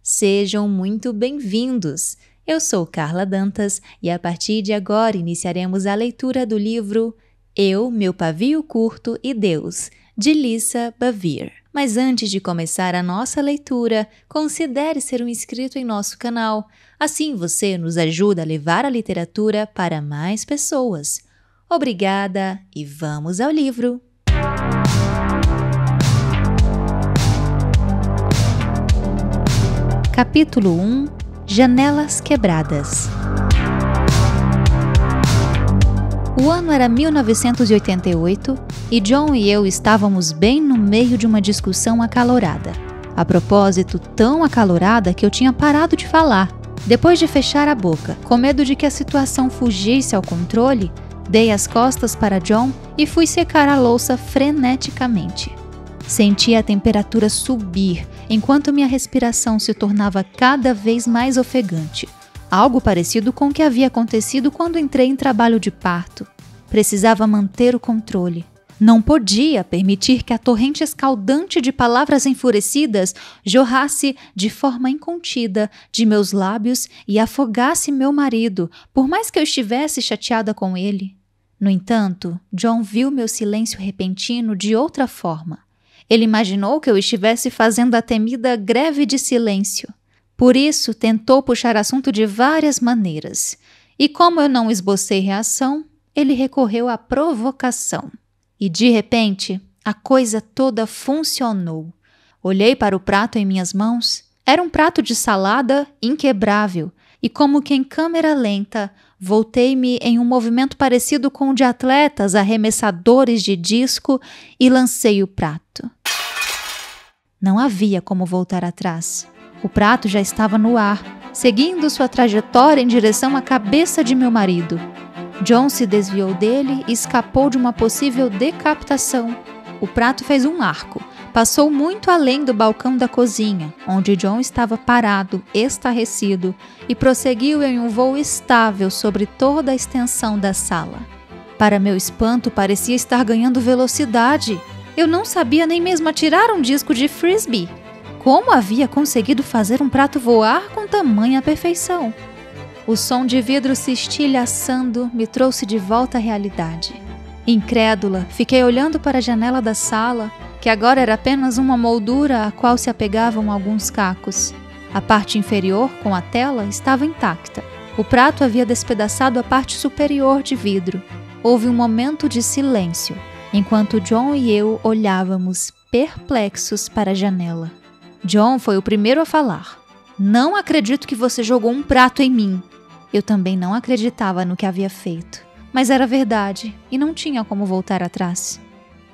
Sejam muito bem-vindos! Eu sou Carla Dantas e a partir de agora iniciaremos a leitura do livro Eu, Meu Pavio Curto e Deus, de Lisa Bevere. Mas antes de começar a nossa leitura, considere ser um inscrito em nosso canal. Assim você nos ajuda a levar a literatura para mais pessoas. Obrigada e vamos ao livro! Capítulo 1 – Janelas Quebradas. O ano era 1988 e John e eu estávamos bem no meio de uma discussão acalorada. A propósito, tão acalorada que eu tinha parado de falar. Depois de fechar a boca, com medo de que a situação fugisse ao controle, dei as costas para John e fui secar a louça freneticamente. Senti a temperatura subir enquanto minha respiração se tornava cada vez mais ofegante. Algo parecido com o que havia acontecido quando entrei em trabalho de parto. Precisava manter o controle. Não podia permitir que a torrente escaldante de palavras enfurecidas jorrasse de forma incontida de meus lábios e afogasse meu marido, por mais que eu estivesse chateada com ele. No entanto, John viu meu silêncio repentino de outra forma. Ele imaginou que eu estivesse fazendo a temida greve de silêncio. Por isso, tentou puxar assunto de várias maneiras. E como eu não esbocei reação, ele recorreu à provocação. E de repente, a coisa toda funcionou. Olhei para o prato em minhas mãos. Era um prato de salada inquebrável. E como que em câmera lenta, voltei-me em um movimento parecido com o de atletas arremessadores de disco e lancei o prato. Não havia como voltar atrás. O prato já estava no ar, seguindo sua trajetória em direção à cabeça de meu marido. John se desviou dele e escapou de uma possível decapitação. O prato fez um arco, passou muito além do balcão da cozinha, onde John estava parado, estarrecido, e prosseguiu em um voo estável sobre toda a extensão da sala. Para meu espanto, parecia estar ganhando velocidade. Eu não sabia nem mesmo atirar um disco de frisbee. Como havia conseguido fazer um prato voar com tamanha perfeição? O som de vidro se estilhaçando me trouxe de volta à realidade. Incrédula, fiquei olhando para a janela da sala, que agora era apenas uma moldura à qual se apegavam alguns cacos. A parte inferior, com a tela, estava intacta. O prato havia despedaçado a parte superior de vidro. Houve um momento de silêncio, enquanto John e eu olhávamos perplexos para a janela. John foi o primeiro a falar. Não acredito que você jogou um prato em mim. Eu também não acreditava no que havia feito. Mas era verdade e não tinha como voltar atrás.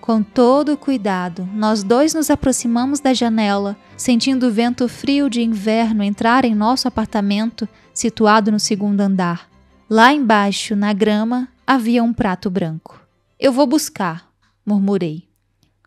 Com todo cuidado, nós dois nos aproximamos da janela, sentindo o vento frio de inverno entrar em nosso apartamento, situado no segundo andar. Lá embaixo, na grama, havia um prato branco. Eu vou buscar, murmurei.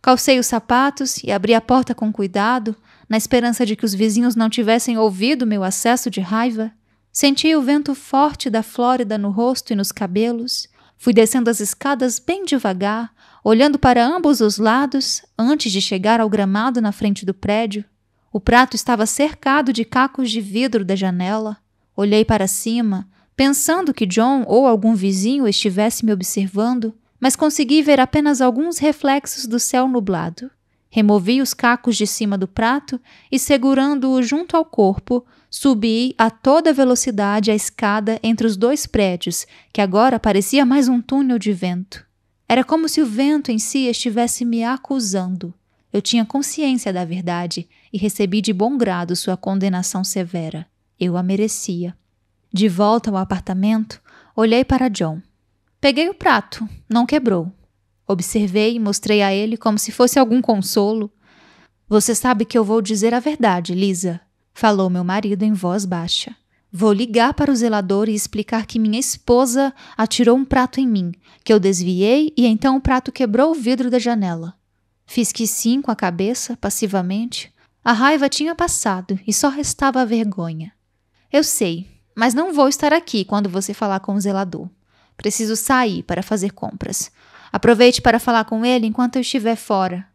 Calcei os sapatos e abri a porta com cuidado, na esperança de que os vizinhos não tivessem ouvido meu acesso de raiva. Senti o vento forte da Flórida no rosto e nos cabelos. Fui descendo as escadas bem devagar, olhando para ambos os lados, antes de chegar ao gramado na frente do prédio. O prato estava cercado de cacos de vidro da janela. Olhei para cima, pensando que John ou algum vizinho estivesse me observando, mas consegui ver apenas alguns reflexos do céu nublado. Removi os cacos de cima do prato e, segurando-o junto ao corpo, subi a toda velocidade a escada entre os dois prédios, que agora parecia mais um túnel de vento. Era como se o vento em si estivesse me acusando. Eu tinha consciência da verdade e recebi de bom grado sua condenação severa. Eu a merecia. De volta ao apartamento, olhei para John. Peguei o prato, não quebrou. Observei e mostrei a ele como se fosse algum consolo. Você sabe que eu vou dizer a verdade, Lisa, falou meu marido em voz baixa. Vou ligar para o zelador e explicar que minha esposa atirou um prato em mim, que eu desviei e então o prato quebrou o vidro da janela. Fiz que sim com a cabeça, passivamente. A raiva tinha passado e só restava a vergonha. Eu sei, mas não vou estar aqui quando você falar com o zelador. Preciso sair para fazer compras. Aproveite para falar com ele enquanto eu estiver fora.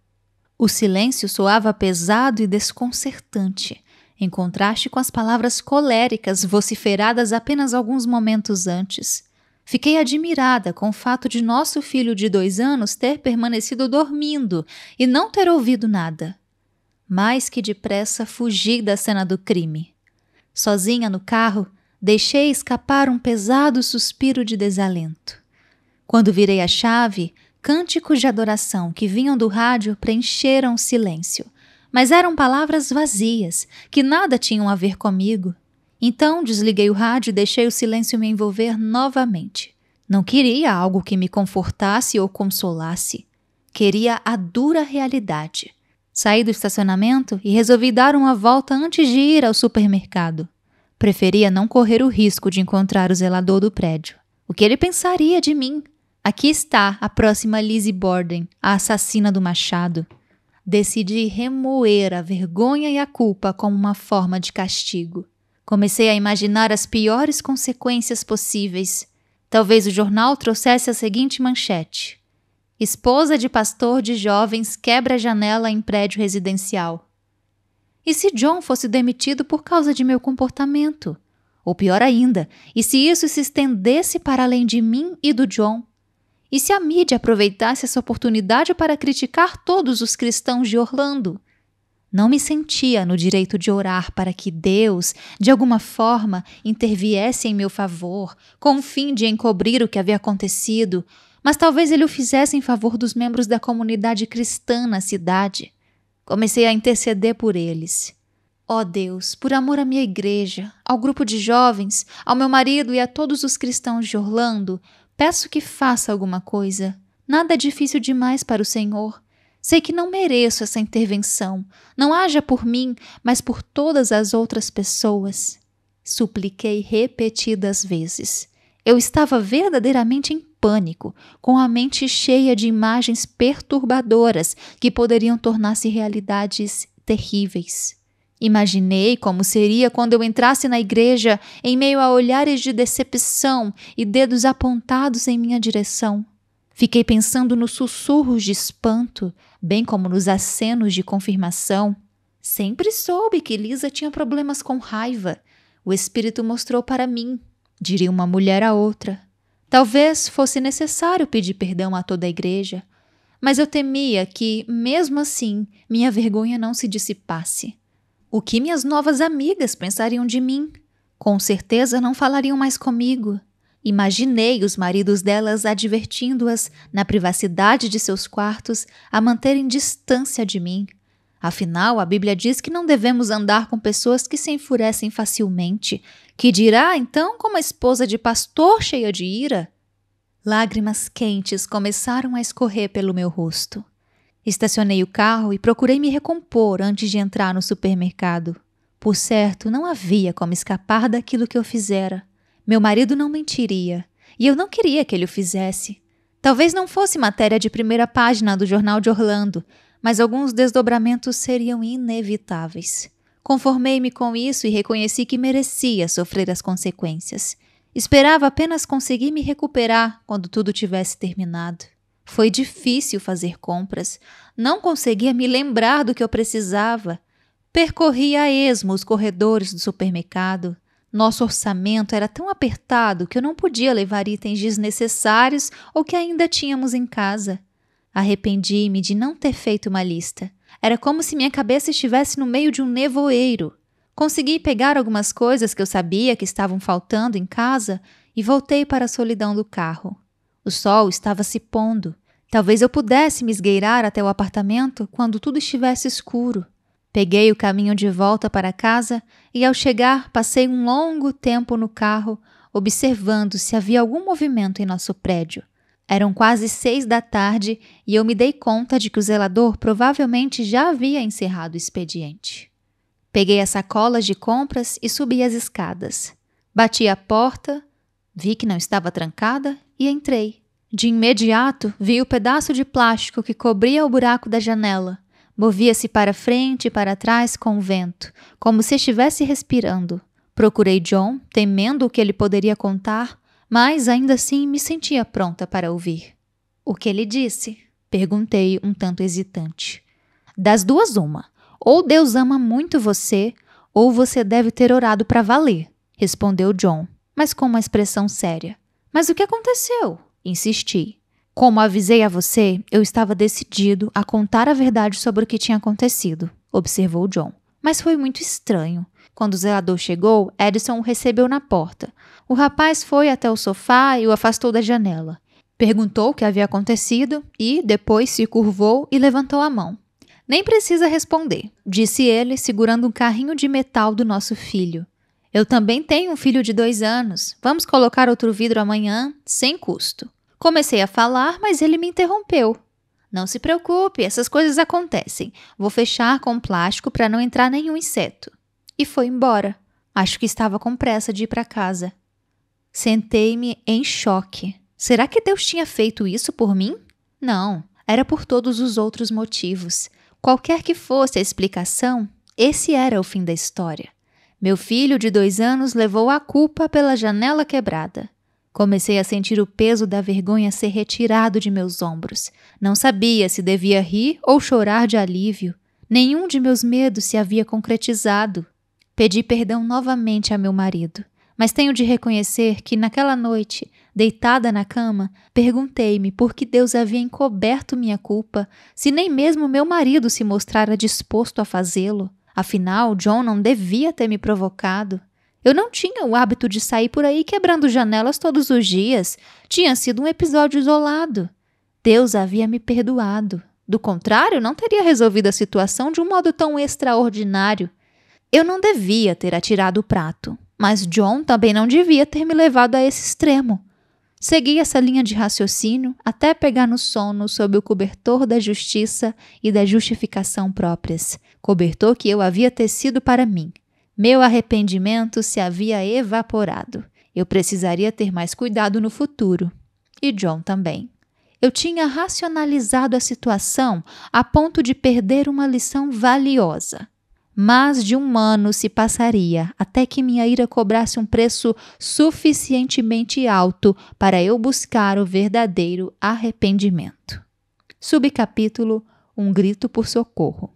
O silêncio soava pesado e desconcertante. em contraste com as palavras coléricas vociferadas apenas alguns momentos antes. Fiquei admirada com o fato de nosso filho de 2 anos ter permanecido dormindo e não ter ouvido nada. Mais que depressa fugi da cena do crime. Sozinha no carro, deixei escapar um pesado suspiro de desalento. Quando virei a chave, cânticos de adoração que vinham do rádio preencheram o silêncio, mas eram palavras vazias, que nada tinham a ver comigo. Então desliguei o rádio e deixei o silêncio me envolver novamente. Não queria algo que me confortasse ou consolasse. Queria a dura realidade. Saí do estacionamento e resolvi dar uma volta antes de ir ao supermercado. Preferia não correr o risco de encontrar o zelador do prédio. O que ele pensaria de mim? Aqui está a próxima Lizzie Borden, a assassina do machado. Decidi remoer a vergonha e a culpa como uma forma de castigo. Comecei a imaginar as piores consequências possíveis. Talvez o jornal trouxesse a seguinte manchete: esposa de pastor de jovens quebra a janela em prédio residencial. E se John fosse demitido por causa de meu comportamento? Ou pior ainda, e se isso se estendesse para além de mim e do John? E se a mídia aproveitasse essa oportunidade para criticar todos os cristãos de Orlando? Não me sentia no direito de orar para que Deus, de alguma forma, interviesse em meu favor, com o fim de encobrir o que havia acontecido, mas talvez ele o fizesse em favor dos membros da comunidade cristã na cidade. Comecei a interceder por eles. Ó Deus, por amor à minha igreja, ao grupo de jovens, ao meu marido e a todos os cristãos de Orlando, peço que faça alguma coisa. Nada é difícil demais para o Senhor. Sei que não mereço essa intervenção. Não haja por mim, mas por todas as outras pessoas. Supliquei repetidas vezes. Eu estava verdadeiramente em pânico, com a mente cheia de imagens perturbadoras que poderiam tornar-se realidades terríveis. Imaginei como seria quando eu entrasse na igreja em meio a olhares de decepção e dedos apontados em minha direção. Fiquei pensando nos sussurros de espanto, bem como nos acenos de confirmação. Sempre soube que Lisa tinha problemas com raiva. O Espírito mostrou para mim, diria uma mulher a outra. Talvez fosse necessário pedir perdão a toda a igreja, mas eu temia que, mesmo assim, minha vergonha não se dissipasse. O que minhas novas amigas pensariam de mim? Com certeza não falariam mais comigo. Imaginei os maridos delas advertindo-as, na privacidade de seus quartos, a manterem distância de mim. Afinal, a Bíblia diz que não devemos andar com pessoas que se enfurecem facilmente. Que dirá, então, como a esposa de pastor cheia de ira? Lágrimas quentes começaram a escorrer pelo meu rosto. Estacionei o carro e procurei me recompor antes de entrar no supermercado. Por certo, não havia como escapar daquilo que eu fizera. Meu marido não mentiria, e eu não queria que ele o fizesse. Talvez não fosse matéria de primeira página do Jornal de Orlando, mas alguns desdobramentos seriam inevitáveis. Conformei-me com isso e reconheci que merecia sofrer as consequências. Esperava apenas conseguir me recuperar quando tudo tivesse terminado. Foi difícil fazer compras. Não conseguia me lembrar do que eu precisava. Percorri a esmo os corredores do supermercado. Nosso orçamento era tão apertado que eu não podia levar itens desnecessários ou que ainda tínhamos em casa. Arrependi-me de não ter feito uma lista. Era como se minha cabeça estivesse no meio de um nevoeiro. Consegui pegar algumas coisas que eu sabia que estavam faltando em casa e voltei para a solidão do carro. O sol estava se pondo. Talvez eu pudesse me esgueirar até o apartamento quando tudo estivesse escuro. Peguei o caminho de volta para casa e, ao chegar, passei um longo tempo no carro, observando se havia algum movimento em nosso prédio. Eram quase 6 da tarde e eu me dei conta de que o zelador provavelmente já havia encerrado o expediente. Peguei as sacolas de compras e subi as escadas. Bati a porta, vi que não estava trancada e entrei. De imediato, vi o pedaço de plástico que cobria o buraco da janela. Movia-se para frente e para trás com o vento, como se estivesse respirando. Procurei John, temendo o que ele poderia contar, mas ainda assim me sentia pronta para ouvir. O que ele disse? Perguntei um tanto hesitante. Das duas uma. Ou Deus ama muito você, ou você deve ter orado para valer, respondeu John, mas com uma expressão séria. Mas o que aconteceu? Insisti. Como avisei a você, eu estava decidido a contar a verdade sobre o que tinha acontecido, observou John. Mas foi muito estranho. Quando o zelador chegou, Edison o recebeu na porta. O rapaz foi até o sofá e o afastou da janela. Perguntou o que havia acontecido e, depois, se curvou e levantou a mão. Nem precisa responder, disse ele, segurando um carrinho de metal do nosso filho. Eu também tenho um filho de 2 anos. Vamos colocar outro vidro amanhã, sem custo. Comecei a falar, mas ele me interrompeu. Não se preocupe, essas coisas acontecem. Vou fechar com plástico para não entrar nenhum inseto. E foi embora. Acho que estava com pressa de ir para casa. Sentei-me em choque. Será que Deus tinha feito isso por mim? Não, era por todos os outros motivos. Qualquer que fosse a explicação, esse era o fim da história. Meu filho de 2 anos levou a culpa pela janela quebrada. Comecei a sentir o peso da vergonha ser retirado de meus ombros. Não sabia se devia rir ou chorar de alívio. Nenhum de meus medos se havia concretizado. Pedi perdão novamente a meu marido, mas tenho de reconhecer que naquela noite, deitada na cama, perguntei-me por que Deus havia encoberto minha culpa, se nem mesmo meu marido se mostrara disposto a fazê-lo. Afinal, John não devia ter me provocado. Eu não tinha o hábito de sair por aí quebrando janelas todos os dias. Tinha sido um episódio isolado. Deus havia me perdoado. Do contrário, não teria resolvido a situação de um modo tão extraordinário. Eu não devia ter atirado o prato, mas John também não devia ter me levado a esse extremo. Segui essa linha de raciocínio até pegar no sono sob o cobertor da justiça e da justificação próprias, cobertor que eu havia tecido para mim. Meu arrependimento se havia evaporado. Eu precisaria ter mais cuidado no futuro. E John também. Eu tinha racionalizado a situação a ponto de perder uma lição valiosa. Mais de 1 ano se passaria até que minha ira cobrasse um preço suficientemente alto para eu buscar o verdadeiro arrependimento. Subcapítulo: Um grito por socorro.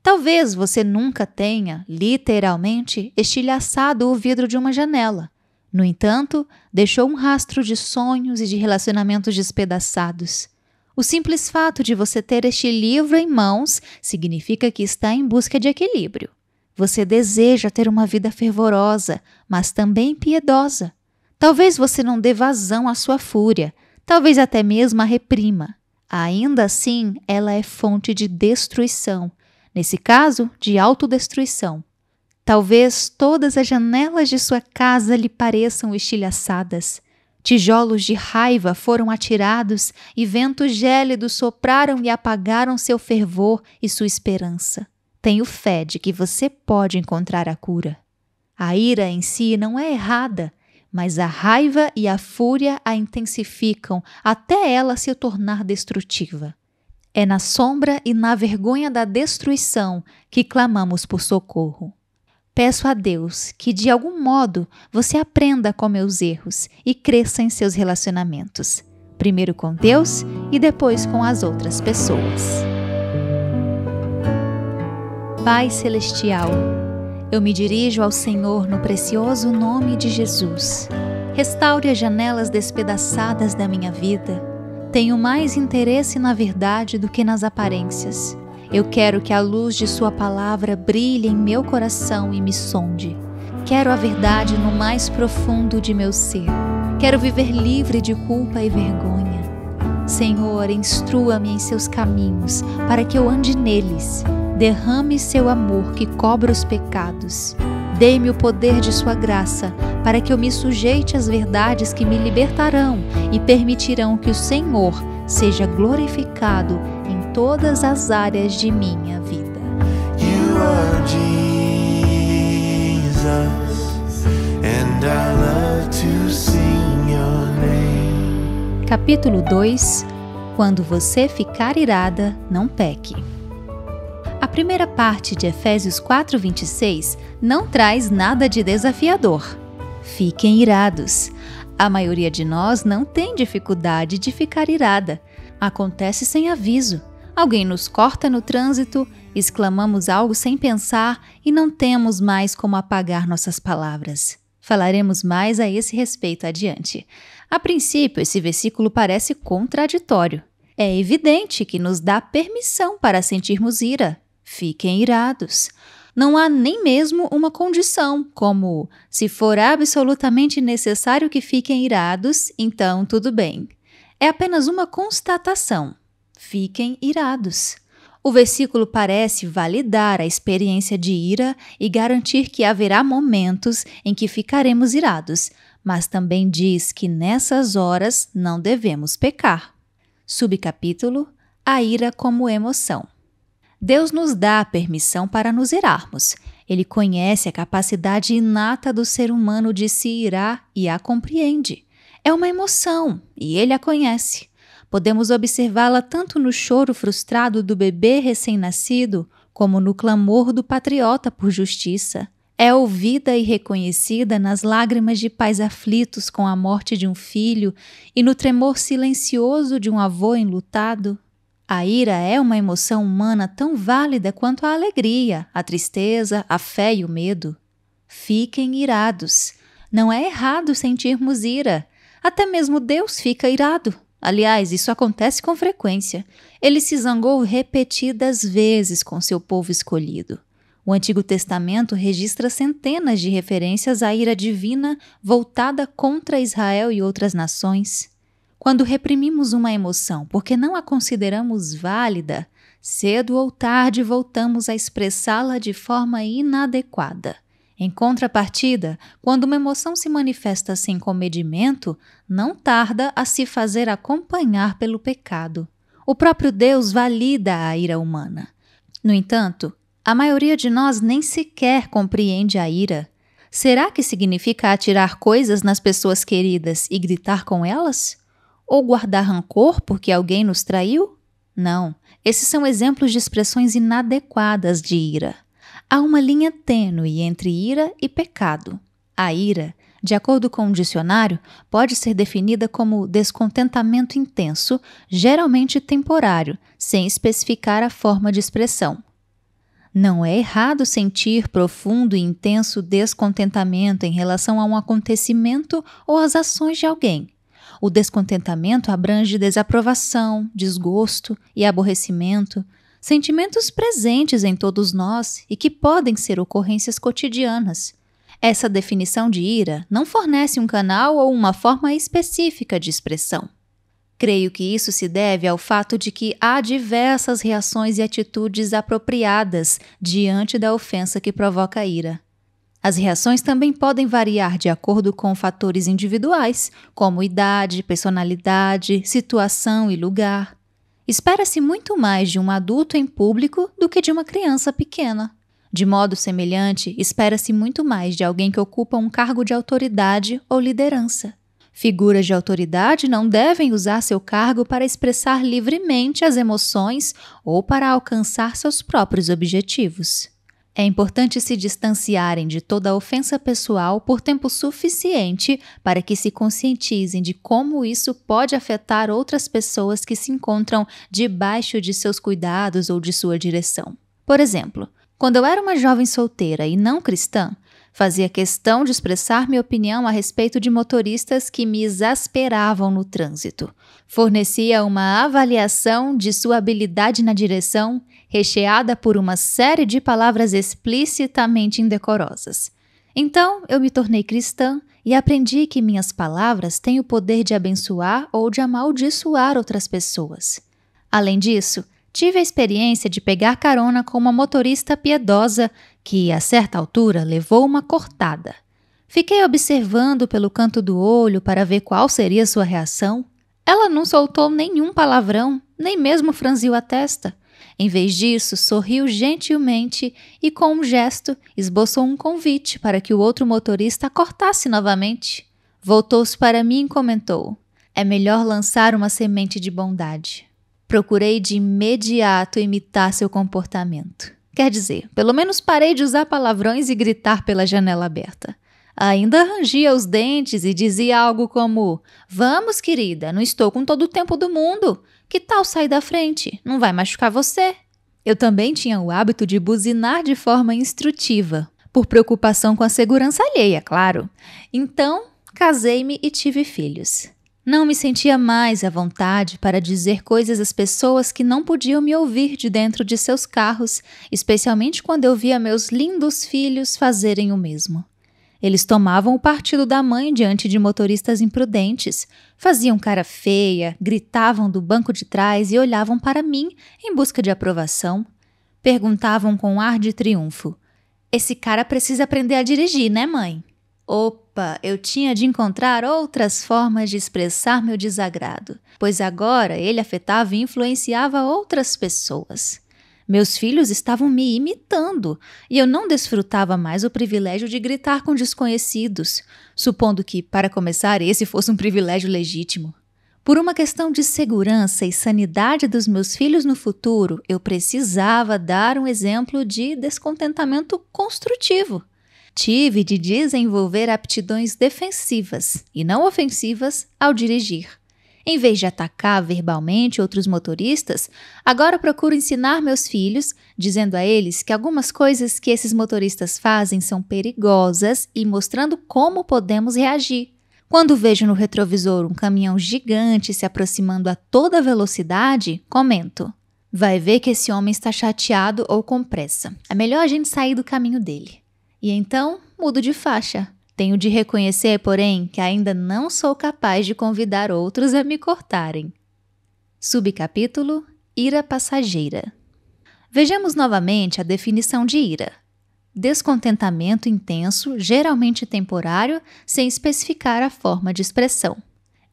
Talvez você nunca tenha, literalmente, estilhaçado o vidro de uma janela. No entanto, deixou um rastro de sonhos e de relacionamentos despedaçados. O simples fato de você ter este livro em mãos significa que está em busca de equilíbrio. Você deseja ter uma vida fervorosa, mas também piedosa. Talvez você não dê vazão à sua fúria, talvez até mesmo a reprima. Ainda assim, ela é fonte de destruição, nesse caso, de autodestruição. Talvez todas as janelas de sua casa lhe pareçam estilhaçadas. Tijolos de raiva foram atirados e ventos gélidos sopraram e apagaram seu fervor e sua esperança. Tenho fé de que você pode encontrar a cura. A ira em si não é errada, mas a raiva e a fúria a intensificam até ela se tornar destrutiva. É na sombra e na vergonha da destruição que clamamos por socorro. Peço a Deus que, de algum modo, você aprenda com meus erros e cresça em seus relacionamentos. Primeiro com Deus e depois com as outras pessoas. Pai Celestial, eu me dirijo ao Senhor no precioso nome de Jesus. Restaure as janelas despedaçadas da minha vida. Tenho mais interesse na verdade do que nas aparências. Eu quero que a luz de sua palavra brilhe em meu coração e me sonde. Quero a verdade no mais profundo de meu ser. Quero viver livre de culpa e vergonha. Senhor, instrua-me em seus caminhos, para que eu ande neles. Derrame seu amor que cobre os pecados. Dê-me o poder de sua graça, para que eu me sujeite às verdades que me libertarão e permitirão que o Senhor seja glorificado em todas as áreas de minha vida. You are Jesus, and I love to sing your name. Capítulo 2: Quando você ficar irada, não peque. A primeira parte de Efésios 4:26 não traz nada de desafiador. Fiquem irados. A maioria de nós não tem dificuldade de ficar irada. Acontece sem aviso. Alguém nos corta no trânsito, exclamamos algo sem pensar e não temos mais como apagar nossas palavras. Falaremos mais a esse respeito adiante. A princípio, esse versículo parece contraditório. É evidente que nos dá permissão para sentirmos ira. Fiquem irados. Não há nem mesmo uma condição, como se for absolutamente necessário que fiquem irados, então tudo bem. É apenas uma constatação. Fiquem irados. O versículo parece validar a experiência de ira e garantir que haverá momentos em que ficaremos irados, mas também diz que nessas horas não devemos pecar. Subcapítulo: A ira como emoção. Deus nos dá a permissão para nos irarmos. Ele conhece a capacidade inata do ser humano de se irar e a compreende. É uma emoção e ele a conhece. Podemos observá-la tanto no choro frustrado do bebê recém-nascido, como no clamor do patriota por justiça. É ouvida e reconhecida nas lágrimas de pais aflitos com a morte de um filho e no tremor silencioso de um avô enlutado. A ira é uma emoção humana tão válida quanto a alegria, a tristeza, a fé e o medo. Fiquem irados. Não é errado sentirmos ira. Até mesmo Deus fica irado. Aliás, isso acontece com frequência. Ele se zangou repetidas vezes com seu povo escolhido. O Antigo Testamento registra centenas de referências à ira divina voltada contra Israel e outras nações. Quando reprimimos uma emoção porque não a consideramos válida, cedo ou tarde voltamos a expressá-la de forma inadequada. Em contrapartida, quando uma emoção se manifesta sem comedimento, não tarda a se fazer acompanhar pelo pecado. O próprio Deus valida a ira humana. No entanto, a maioria de nós nem sequer compreende a ira. Será que significa atirar coisas nas pessoas queridas e gritar com elas? Ou guardar rancor porque alguém nos traiu? Não, esses são exemplos de expressões inadequadas de ira. Há uma linha tênue entre ira e pecado. A ira, de acordo com o dicionário, pode ser definida como descontentamento intenso, geralmente temporário, sem especificar a forma de expressão. Não é errado sentir profundo e intenso descontentamento em relação a um acontecimento ou às ações de alguém. O descontentamento abrange desaprovação, desgosto e aborrecimento, sentimentos presentes em todos nós e que podem ser ocorrências cotidianas. Essa definição de ira não fornece um canal ou uma forma específica de expressão. Creio que isso se deve ao fato de que há diversas reações e atitudes apropriadas diante da ofensa que provoca a ira. As reações também podem variar de acordo com fatores individuais, como idade, personalidade, situação e lugar. Espera-se muito mais de um adulto em público do que de uma criança pequena. De modo semelhante, espera-se muito mais de alguém que ocupa um cargo de autoridade ou liderança. Figuras de autoridade não devem usar seu cargo para expressar livremente as emoções ou para alcançar seus próprios objetivos. É importante se distanciarem de toda ofensa pessoal por tempo suficiente para que se conscientizem de como isso pode afetar outras pessoas que se encontram debaixo de seus cuidados ou de sua direção. Por exemplo, quando eu era uma jovem solteira e não cristã, fazia questão de expressar minha opinião a respeito de motoristas que me exasperavam no trânsito. Fornecia uma avaliação de sua habilidade na direção, recheada por uma série de palavras explicitamente indecorosas. Então, eu me tornei cristã e aprendi que minhas palavras têm o poder de abençoar ou de amaldiçoar outras pessoas. Além disso, tive a experiência de pegar carona com uma motorista piedosa que, a certa altura, levou uma cortada. Fiquei observando pelo canto do olho para ver qual seria sua reação. Ela não soltou nenhum palavrão, nem mesmo franziu a testa. Em vez disso, sorriu gentilmente e, com um gesto, esboçou um convite para que o outro motorista cortasse novamente. Voltou-se para mim e comentou: "É melhor lançar uma semente de bondade." Procurei de imediato imitar seu comportamento. Quer dizer, pelo menos parei de usar palavrões e gritar pela janela aberta. Ainda rangia os dentes e dizia algo como: "Vamos, querida, não estou com todo o tempo do mundo. Que tal sair da frente? Não vai machucar você?" Eu também tinha o hábito de buzinar de forma instrutiva, por preocupação com a segurança alheia, claro. Então, casei-me e tive filhos. Não me sentia mais à vontade para dizer coisas às pessoas que não podiam me ouvir de dentro de seus carros, especialmente quando eu via meus lindos filhos fazerem o mesmo. Eles tomavam o partido da mãe diante de motoristas imprudentes, faziam cara feia, gritavam do banco de trás e olhavam para mim em busca de aprovação. Perguntavam com ar de triunfo: "Esse cara precisa aprender a dirigir, né, mãe?" Opa, eu tinha de encontrar outras formas de expressar meu desagrado, pois agora ele afetava e influenciava outras pessoas. Meus filhos estavam me imitando e eu não desfrutava mais o privilégio de gritar com desconhecidos, supondo que, para começar, esse fosse um privilégio legítimo. Por uma questão de segurança e sanidade dos meus filhos no futuro, eu precisava dar um exemplo de descontentamento construtivo. Tive de desenvolver aptidões defensivas e não ofensivas ao dirigir. Em vez de atacar verbalmente outros motoristas, agora procuro ensinar meus filhos, dizendo a eles que algumas coisas que esses motoristas fazem são perigosas e mostrando como podemos reagir. Quando vejo no retrovisor um caminhão gigante se aproximando a toda velocidade, comento: "Vai ver que esse homem está chateado ou com pressa. É melhor a gente sair do caminho dele." E então, mudo de faixa. Tenho de reconhecer, porém, que ainda não sou capaz de convidar outros a me cortarem. Subcapítulo: Ira passageira. Vejamos novamente a definição de ira. Descontentamento intenso, geralmente temporário, sem especificar a forma de expressão.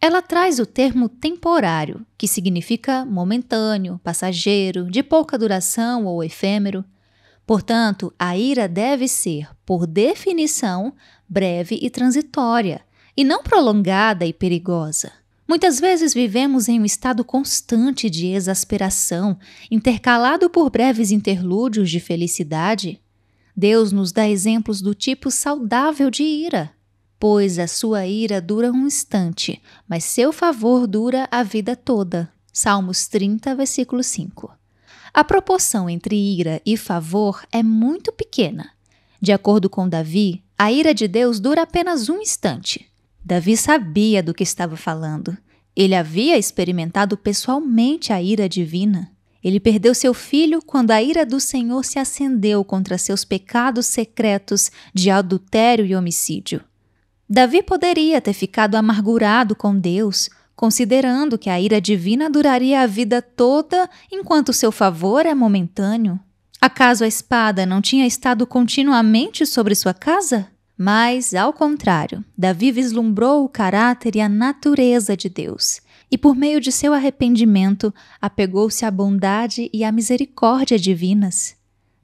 Ela traz o termo temporário, que significa momentâneo, passageiro, de pouca duração ou efêmero. Portanto, a ira deve ser, por definição, breve e transitória, e não prolongada e perigosa. Muitas vezes vivemos em um estado constante de exasperação, intercalado por breves interlúdios de felicidade. Deus nos dá exemplos do tipo saudável de ira, pois a sua ira dura um instante, mas seu favor dura a vida toda. Salmos 30, versículo 5. A proporção entre ira e favor é muito pequena. De acordo com Davi, a ira de Deus dura apenas um instante. Davi sabia do que estava falando. Ele havia experimentado pessoalmente a ira divina. Ele perdeu seu filho quando a ira do Senhor se acendeu contra seus pecados secretos de adultério e homicídio. Davi poderia ter ficado amargurado com Deus, considerando que a ira divina duraria a vida toda enquanto seu favor é momentâneo. Acaso a espada não tinha estado continuamente sobre sua casa? Mas, ao contrário, Davi vislumbrou o caráter e a natureza de Deus, e por meio de seu arrependimento, apegou-se à bondade e à misericórdia divinas.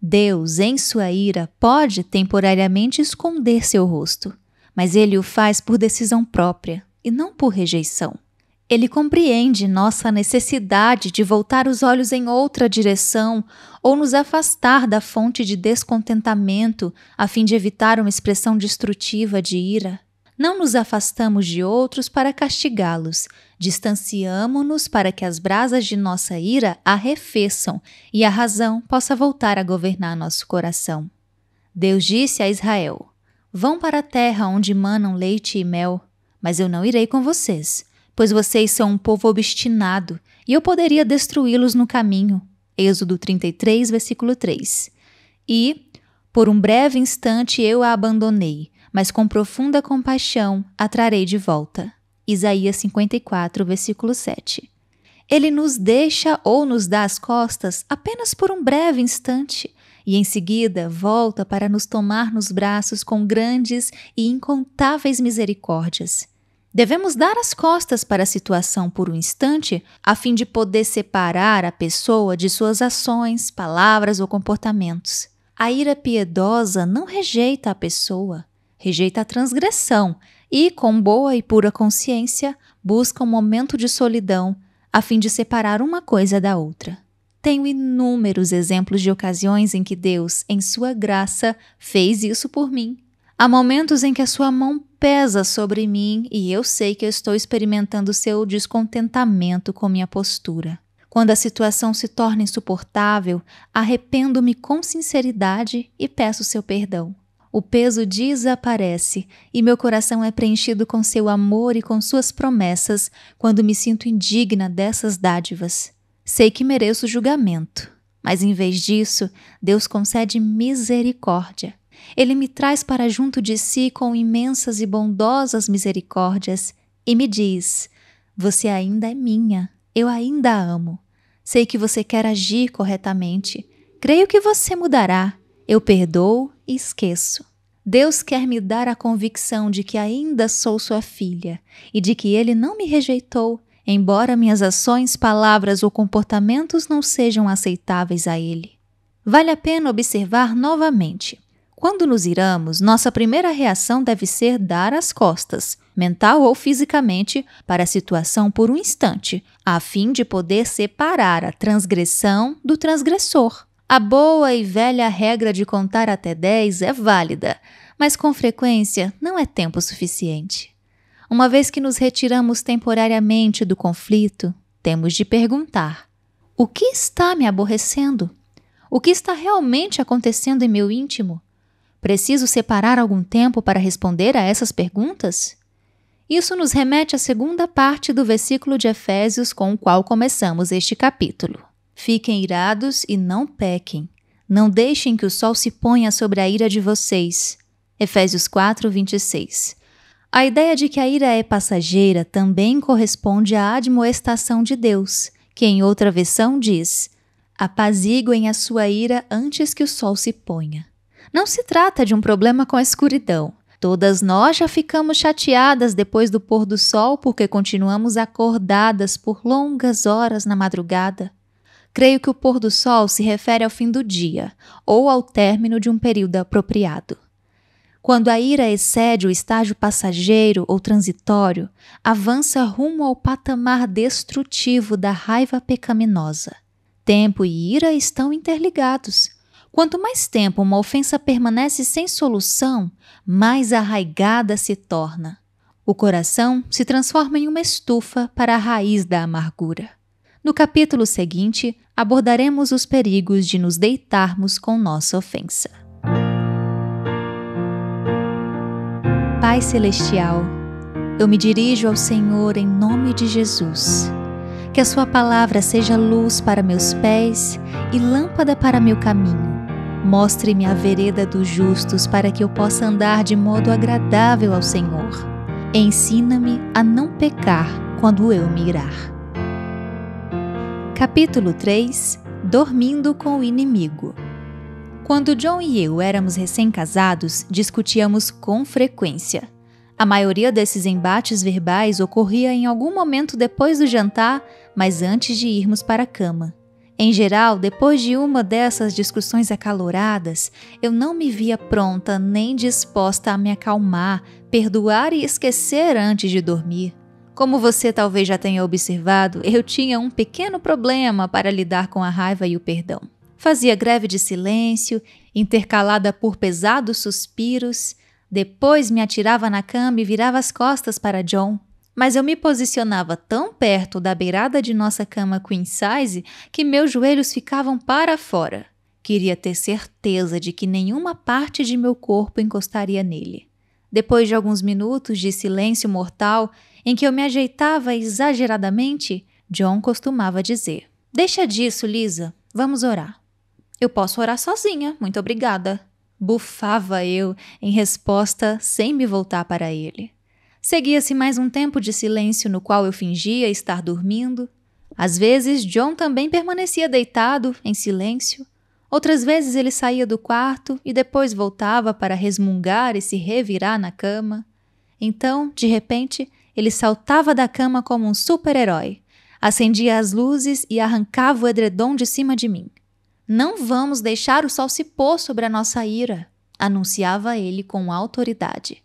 Deus, em sua ira, pode temporariamente esconder seu rosto, mas ele o faz por decisão própria e não por rejeição. Ele compreende nossa necessidade de voltar os olhos em outra direção ou nos afastar da fonte de descontentamento a fim de evitar uma expressão destrutiva de ira. Não nos afastamos de outros para castigá-los, distanciamo-nos para que as brasas de nossa ira arrefeçam e a razão possa voltar a governar nosso coração. Deus disse a Israel: "Vão para a terra onde manam leite e mel, mas eu não irei com vocês, pois vocês são um povo obstinado, e eu poderia destruí-los no caminho." Êxodo 33, versículo 3. E, por um breve instante eu a abandonei, mas com profunda compaixão a trarei de volta. Isaías 54, versículo 7. Ele nos deixa ou nos dá as costas apenas por um breve instante, e em seguida volta para nos tomar nos braços com grandes e incontáveis misericórdias. Devemos dar as costas para a situação por um instante, a fim de poder separar a pessoa de suas ações, palavras ou comportamentos. A ira piedosa não rejeita a pessoa, rejeita a transgressão e, com boa e pura consciência, busca um momento de solidão, a fim de separar uma coisa da outra. Tenho inúmeros exemplos de ocasiões em que Deus, em sua graça, fez isso por mim. Há momentos em que a sua mão pesa sobre mim e eu sei que eu estou experimentando seu descontentamento com minha postura. Quando a situação se torna insuportável, arrependo-me com sinceridade e peço seu perdão. O peso desaparece e meu coração é preenchido com seu amor e com suas promessas quando me sinto indigna dessas dádivas. Sei que mereço julgamento, mas em vez disso, Deus concede misericórdia. Ele me traz para junto de si com imensas e bondosas misericórdias e me diz: você ainda é minha, eu ainda a amo. Sei que você quer agir corretamente. Creio que você mudará. Eu perdoo e esqueço. Deus quer me dar a convicção de que ainda sou sua filha e de que Ele não me rejeitou, embora minhas ações, palavras ou comportamentos não sejam aceitáveis a Ele. Vale a pena observar novamente. Quando nos iramos, nossa primeira reação deve ser dar as costas, mental ou fisicamente, para a situação por um instante, a fim de poder separar a transgressão do transgressor. A boa e velha regra de contar até 10 é válida, mas com frequência não é tempo suficiente. Uma vez que nos retiramos temporariamente do conflito, temos de perguntar: o que está me aborrecendo? O que está realmente acontecendo em meu íntimo? Preciso separar algum tempo para responder a essas perguntas? Isso nos remete à segunda parte do versículo de Efésios com o qual começamos este capítulo. Fiquem irados e não pequem. Não deixem que o sol se ponha sobre a ira de vocês. Efésios 4, 26. A ideia de que a ira é passageira também corresponde à admoestação de Deus, que em outra versão diz: apaziguem a sua ira antes que o sol se ponha. Não se trata de um problema com a escuridão. Todas nós já ficamos chateadas depois do pôr do sol porque continuamos acordadas por longas horas na madrugada. Creio que o pôr do sol se refere ao fim do dia ou ao término de um período apropriado. Quando a ira excede o estágio passageiro ou transitório, avança rumo ao patamar destrutivo da raiva pecaminosa. Tempo e ira estão interligados. Quanto mais tempo uma ofensa permanece sem solução, mais arraigada se torna. O coração se transforma em uma estufa para a raiz da amargura. No capítulo seguinte, abordaremos os perigos de nos deitarmos com nossa ofensa. Pai Celestial, eu me dirijo ao Senhor em nome de Jesus. Que a sua palavra seja luz para meus pés e lâmpada para meu caminho. Mostre-me a vereda dos justos para que eu possa andar de modo agradável ao Senhor. Ensina-me a não pecar quando eu me irar. Capítulo 3 – Dormindo com o inimigo. Quando John e eu éramos recém-casados, discutíamos com frequência. A maioria desses embates verbais ocorria em algum momento depois do jantar, mas antes de irmos para a cama. Em geral, depois de uma dessas discussões acaloradas, eu não me via pronta nem disposta a me acalmar, perdoar e esquecer antes de dormir. Como você talvez já tenha observado, eu tinha um pequeno problema para lidar com a raiva e o perdão. Fazia greve de silêncio, intercalada por pesados suspiros, depois me atirava na cama e virava as costas para John. Mas eu me posicionava tão perto da beirada de nossa cama queen size que meus joelhos ficavam para fora. Queria ter certeza de que nenhuma parte de meu corpo encostaria nele. Depois de alguns minutos de silêncio mortal, em que eu me ajeitava exageradamente, John costumava dizer: deixa disso, Lisa, vamos orar. Eu posso orar sozinha, muito obrigada. Bufava eu em resposta sem me voltar para ele. Seguia-se mais um tempo de silêncio no qual eu fingia estar dormindo. Às vezes, John também permanecia deitado, em silêncio. Outras vezes ele saía do quarto e depois voltava para resmungar e se revirar na cama. Então, de repente, ele saltava da cama como um super-herói, acendia as luzes e arrancava o edredom de cima de mim. Não vamos deixar o sol se pôr sobre a nossa ira, anunciava ele com autoridade.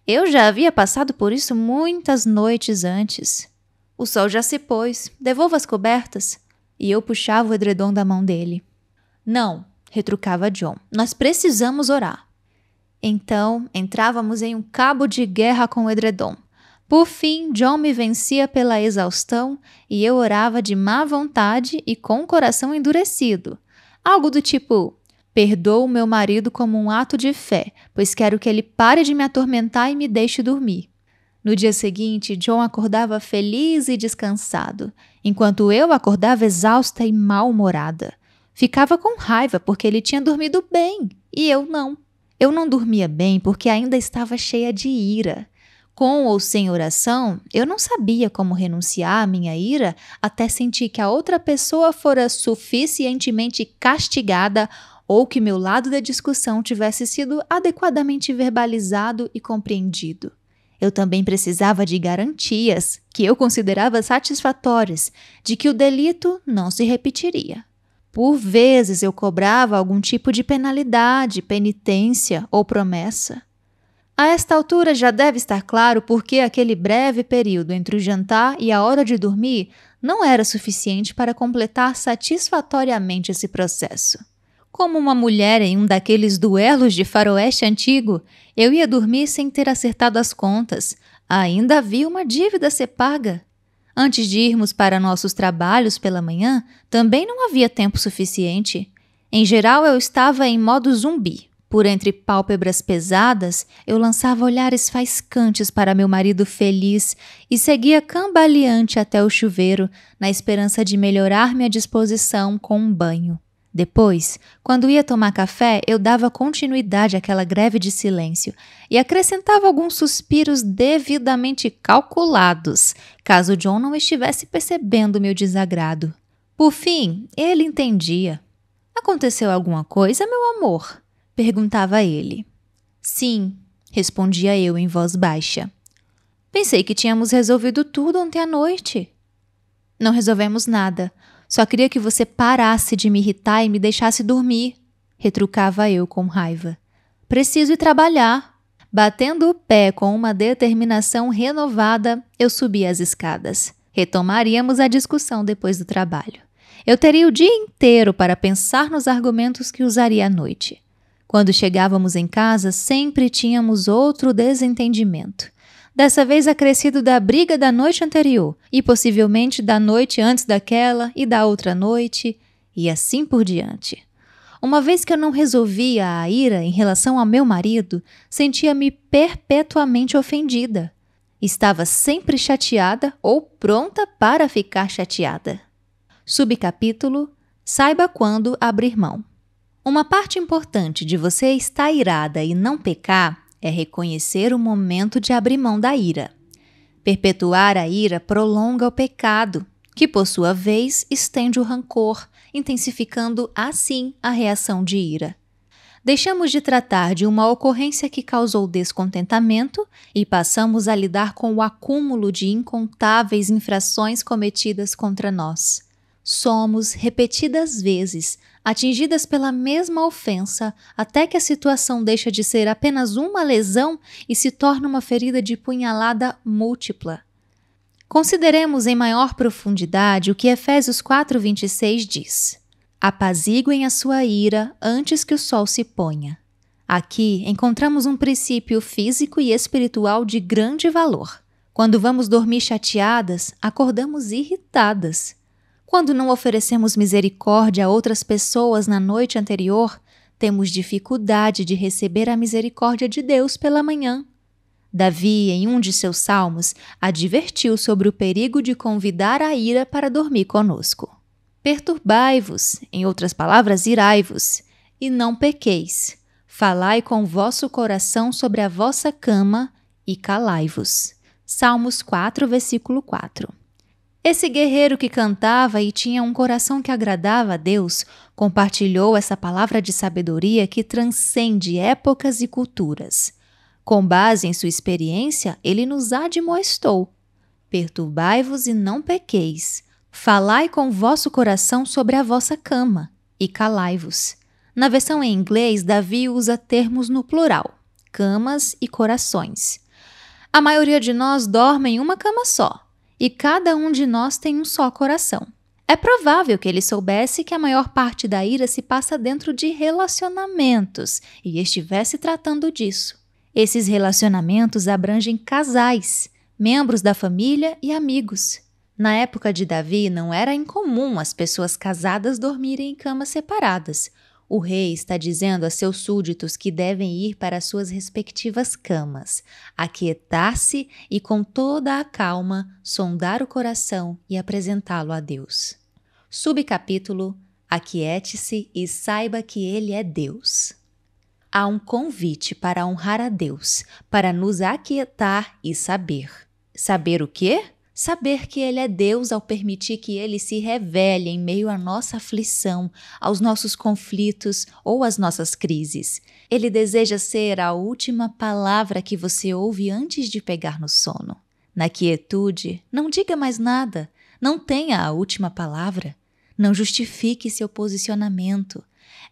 Eu já havia passado por isso muitas noites antes. O sol já se pôs, devolva as cobertas. E eu puxava o edredom da mão dele. Não, retrucava John, nós precisamos orar. Então, entrávamos em um cabo de guerra com o edredom. Por fim, John me vencia pela exaustão e eu orava de má vontade e com o coração endurecido. Algo do tipo: perdoo meu marido como um ato de fé, pois quero que ele pare de me atormentar e me deixe dormir. No dia seguinte, John acordava feliz e descansado, enquanto eu acordava exausta e mal-humorada. Ficava com raiva porque ele tinha dormido bem e eu não. Eu não dormia bem porque ainda estava cheia de ira. Com ou sem oração, eu não sabia como renunciar à minha ira até sentir que a outra pessoa fora suficientemente castigada ou que meu lado da discussão tivesse sido adequadamente verbalizado e compreendido. Eu também precisava de garantias, que eu considerava satisfatórias, de que o delito não se repetiria. Por vezes eu cobrava algum tipo de penalidade, penitência ou promessa. A esta altura já deve estar claro por que aquele breve período entre o jantar e a hora de dormir não era suficiente para completar satisfatoriamente esse processo. Como uma mulher em um daqueles duelos de faroeste antigo, eu ia dormir sem ter acertado as contas. Ainda havia uma dívida a ser paga. Antes de irmos para nossos trabalhos pela manhã, também não havia tempo suficiente. Em geral, eu estava em modo zumbi. Por entre pálpebras pesadas, eu lançava olhares faiscantes para meu marido feliz e seguia cambaleante até o chuveiro, na esperança de melhorar minha disposição com um banho. Depois, quando ia tomar café, eu dava continuidade àquela greve de silêncio e acrescentava alguns suspiros devidamente calculados, caso John não estivesse percebendo meu desagrado. Por fim, ele entendia. "Aconteceu alguma coisa, meu amor?" perguntava ele. "Sim", respondia eu em voz baixa. "Pensei que tínhamos resolvido tudo ontem à noite." "Não resolvemos nada. Só queria que você parasse de me irritar e me deixasse dormir", retrucava eu com raiva. "Preciso ir trabalhar." Batendo o pé com uma determinação renovada, eu subi as escadas. Retomaríamos a discussão depois do trabalho. Eu teria o dia inteiro para pensar nos argumentos que usaria à noite. Quando chegávamos em casa, sempre tínhamos outro desentendimento. Dessa vez acrescido da briga da noite anterior, e possivelmente da noite antes daquela e da outra noite, e assim por diante. Uma vez que eu não resolvia a ira em relação ao meu marido, sentia-me perpetuamente ofendida. Estava sempre chateada ou pronta para ficar chateada. Subcapítulo: Saiba quando abrir mão. Uma parte importante de você estar irada e não pecar é reconhecer o momento de abrir mão da ira. Perpetuar a ira prolonga o pecado, que por sua vez estende o rancor, intensificando assim a reação de ira. Deixamos de tratar de uma ocorrência que causou descontentamento e passamos a lidar com o acúmulo de incontáveis infrações cometidas contra nós. Somos, repetidas vezes, atingidas pela mesma ofensa, até que a situação deixa de ser apenas uma lesão e se torna uma ferida de punhalada múltipla. Consideremos em maior profundidade o que Efésios 4:26 diz: "Apaziguem a sua ira antes que o sol se ponha." Aqui encontramos um princípio físico e espiritual de grande valor. Quando vamos dormir chateadas, acordamos irritadas. Quando não oferecemos misericórdia a outras pessoas na noite anterior, temos dificuldade de receber a misericórdia de Deus pela manhã. Davi, em um de seus salmos, advertiu sobre o perigo de convidar a ira para dormir conosco. "Perturbai-vos", em outras palavras, irai-vos, "e não pequeis. Falai com vosso coração sobre a vossa cama e calai-vos." Salmos 4, versículo 4. Esse guerreiro que cantava e tinha um coração que agradava a Deus, compartilhou essa palavra de sabedoria que transcende épocas e culturas. Com base em sua experiência, ele nos admoestou: "Perturbai-vos e não pequeis. Falai com vosso coração sobre a vossa cama, e calai-vos." Na versão em inglês, Davi usa termos no plural, camas e corações. A maioria de nós dorme em uma cama só. E cada um de nós tem um só coração. É provável que ele soubesse que a maior parte da ira se passa dentro de relacionamentos e estivesse tratando disso. Esses relacionamentos abrangem casais, membros da família e amigos. Na época de Davi, não era incomum as pessoas casadas dormirem em camas separadas. O rei está dizendo a seus súditos que devem ir para suas respectivas camas, aquietar-se e, com toda a calma, sondar o coração e apresentá-lo a Deus. Subcapítulo: Aquiete-se e saiba que Ele é Deus. Há um convite para honrar a Deus, para nos aquietar e saber. Saber o quê? Saber que Ele é Deus ao permitir que Ele se revele em meio à nossa aflição, aos nossos conflitos ou às nossas crises. Ele deseja ser a última palavra que você ouve antes de pegar no sono. Na quietude, não diga mais nada, não tenha a última palavra, não justifique seu posicionamento.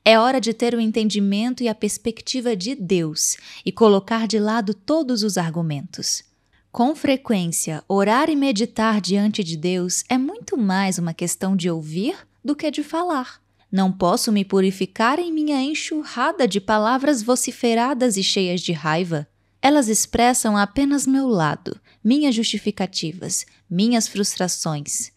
É hora de ter o entendimento e a perspectiva de Deus e colocar de lado todos os argumentos. Com frequência, orar e meditar diante de Deus é muito mais uma questão de ouvir do que de falar. Não posso me purificar em minha enxurrada de palavras vociferadas e cheias de raiva. Elas expressam apenas meu lado, minhas justificativas, minhas frustrações.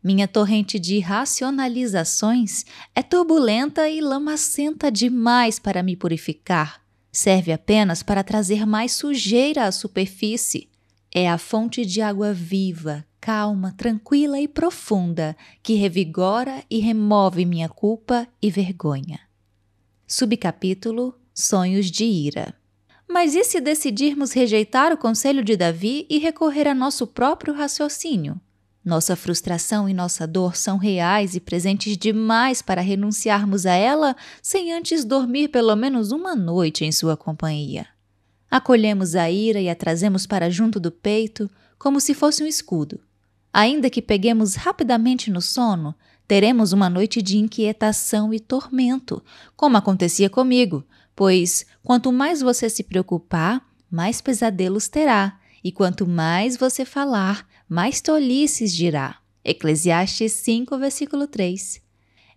Minha torrente de racionalizações é turbulenta e lamacenta demais para me purificar. Serve apenas para trazer mais sujeira à superfície. É a fonte de água viva, calma, tranquila e profunda que revigora e remove minha culpa e vergonha. Subcapítulo: Sonhos de ira. Mas e se decidirmos rejeitar o conselho de Davi e recorrer a nosso próprio raciocínio? Nossa frustração e nossa dor são reais e presentes demais para renunciarmos a ela sem antes dormir pelo menos uma noite em sua companhia. Acolhemos a ira e a trazemos para junto do peito como se fosse um escudo. Ainda que peguemos rapidamente no sono, teremos uma noite de inquietação e tormento, como acontecia comigo, pois quanto mais você se preocupar, mais pesadelos terá, e quanto mais você falar, mais tolices dirá. Eclesiastes 5, versículo 3.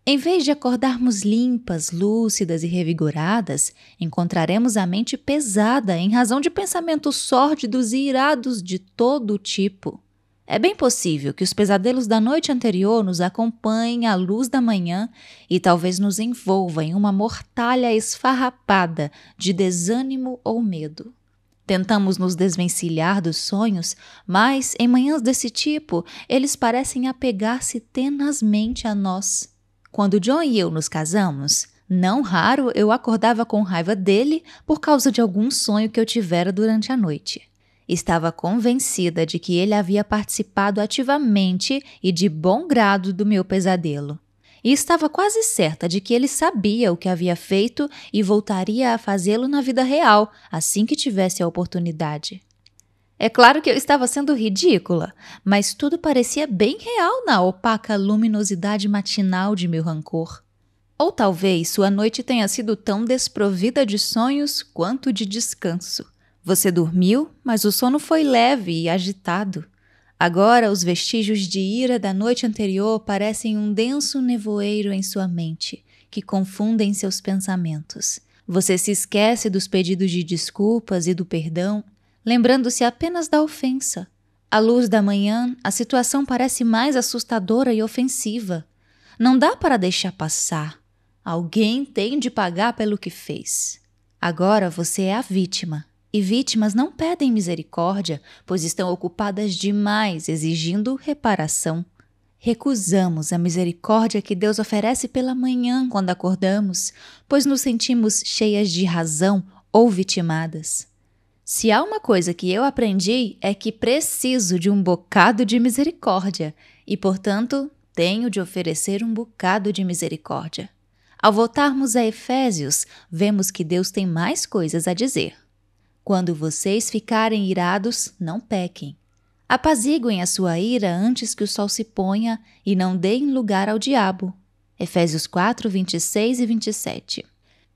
Em vez de acordarmos limpas, lúcidas e revigoradas, encontraremos a mente pesada em razão de pensamentos sórdidos e irados de todo tipo. É bem possível que os pesadelos da noite anterior nos acompanhem à luz da manhã e talvez nos envolvam em uma mortalha esfarrapada de desânimo ou medo. Tentamos nos desvencilhar dos sonhos, mas, em manhãs desse tipo, eles parecem apegar-se tenazmente a nós. Quando John e eu nos casamos, não raro eu acordava com raiva dele por causa de algum sonho que eu tivera durante a noite. Estava convencida de que ele havia participado ativamente e de bom grado do meu pesadelo. E estava quase certa de que ele sabia o que havia feito e voltaria a fazê-lo na vida real, assim que tivesse a oportunidade. É claro que eu estava sendo ridícula, mas tudo parecia bem real na opaca luminosidade matinal de meu rancor. Ou talvez sua noite tenha sido tão desprovida de sonhos quanto de descanso. Você dormiu, mas o sono foi leve e agitado. Agora os vestígios de ira da noite anterior parecem um denso nevoeiro em sua mente, que confundem seus pensamentos. Você se esquece dos pedidos de desculpas e do perdão, lembrando-se apenas da ofensa. À luz da manhã, a situação parece mais assustadora e ofensiva. Não dá para deixar passar. Alguém tem de pagar pelo que fez. Agora você é a vítima. E vítimas não pedem misericórdia, pois estão ocupadas demais exigindo reparação. Recusamos a misericórdia que Deus oferece pela manhã quando acordamos, pois nos sentimos cheias de razão ou vitimadas. Se há uma coisa que eu aprendi é que preciso de um bocado de misericórdia e, portanto, tenho de oferecer um bocado de misericórdia. Ao voltarmos a Efésios, vemos que Deus tem mais coisas a dizer. Quando vocês ficarem irados, não pequem. Apaziguem a sua ira antes que o sol se ponha e não deem lugar ao diabo. Efésios 4, 26 e 27.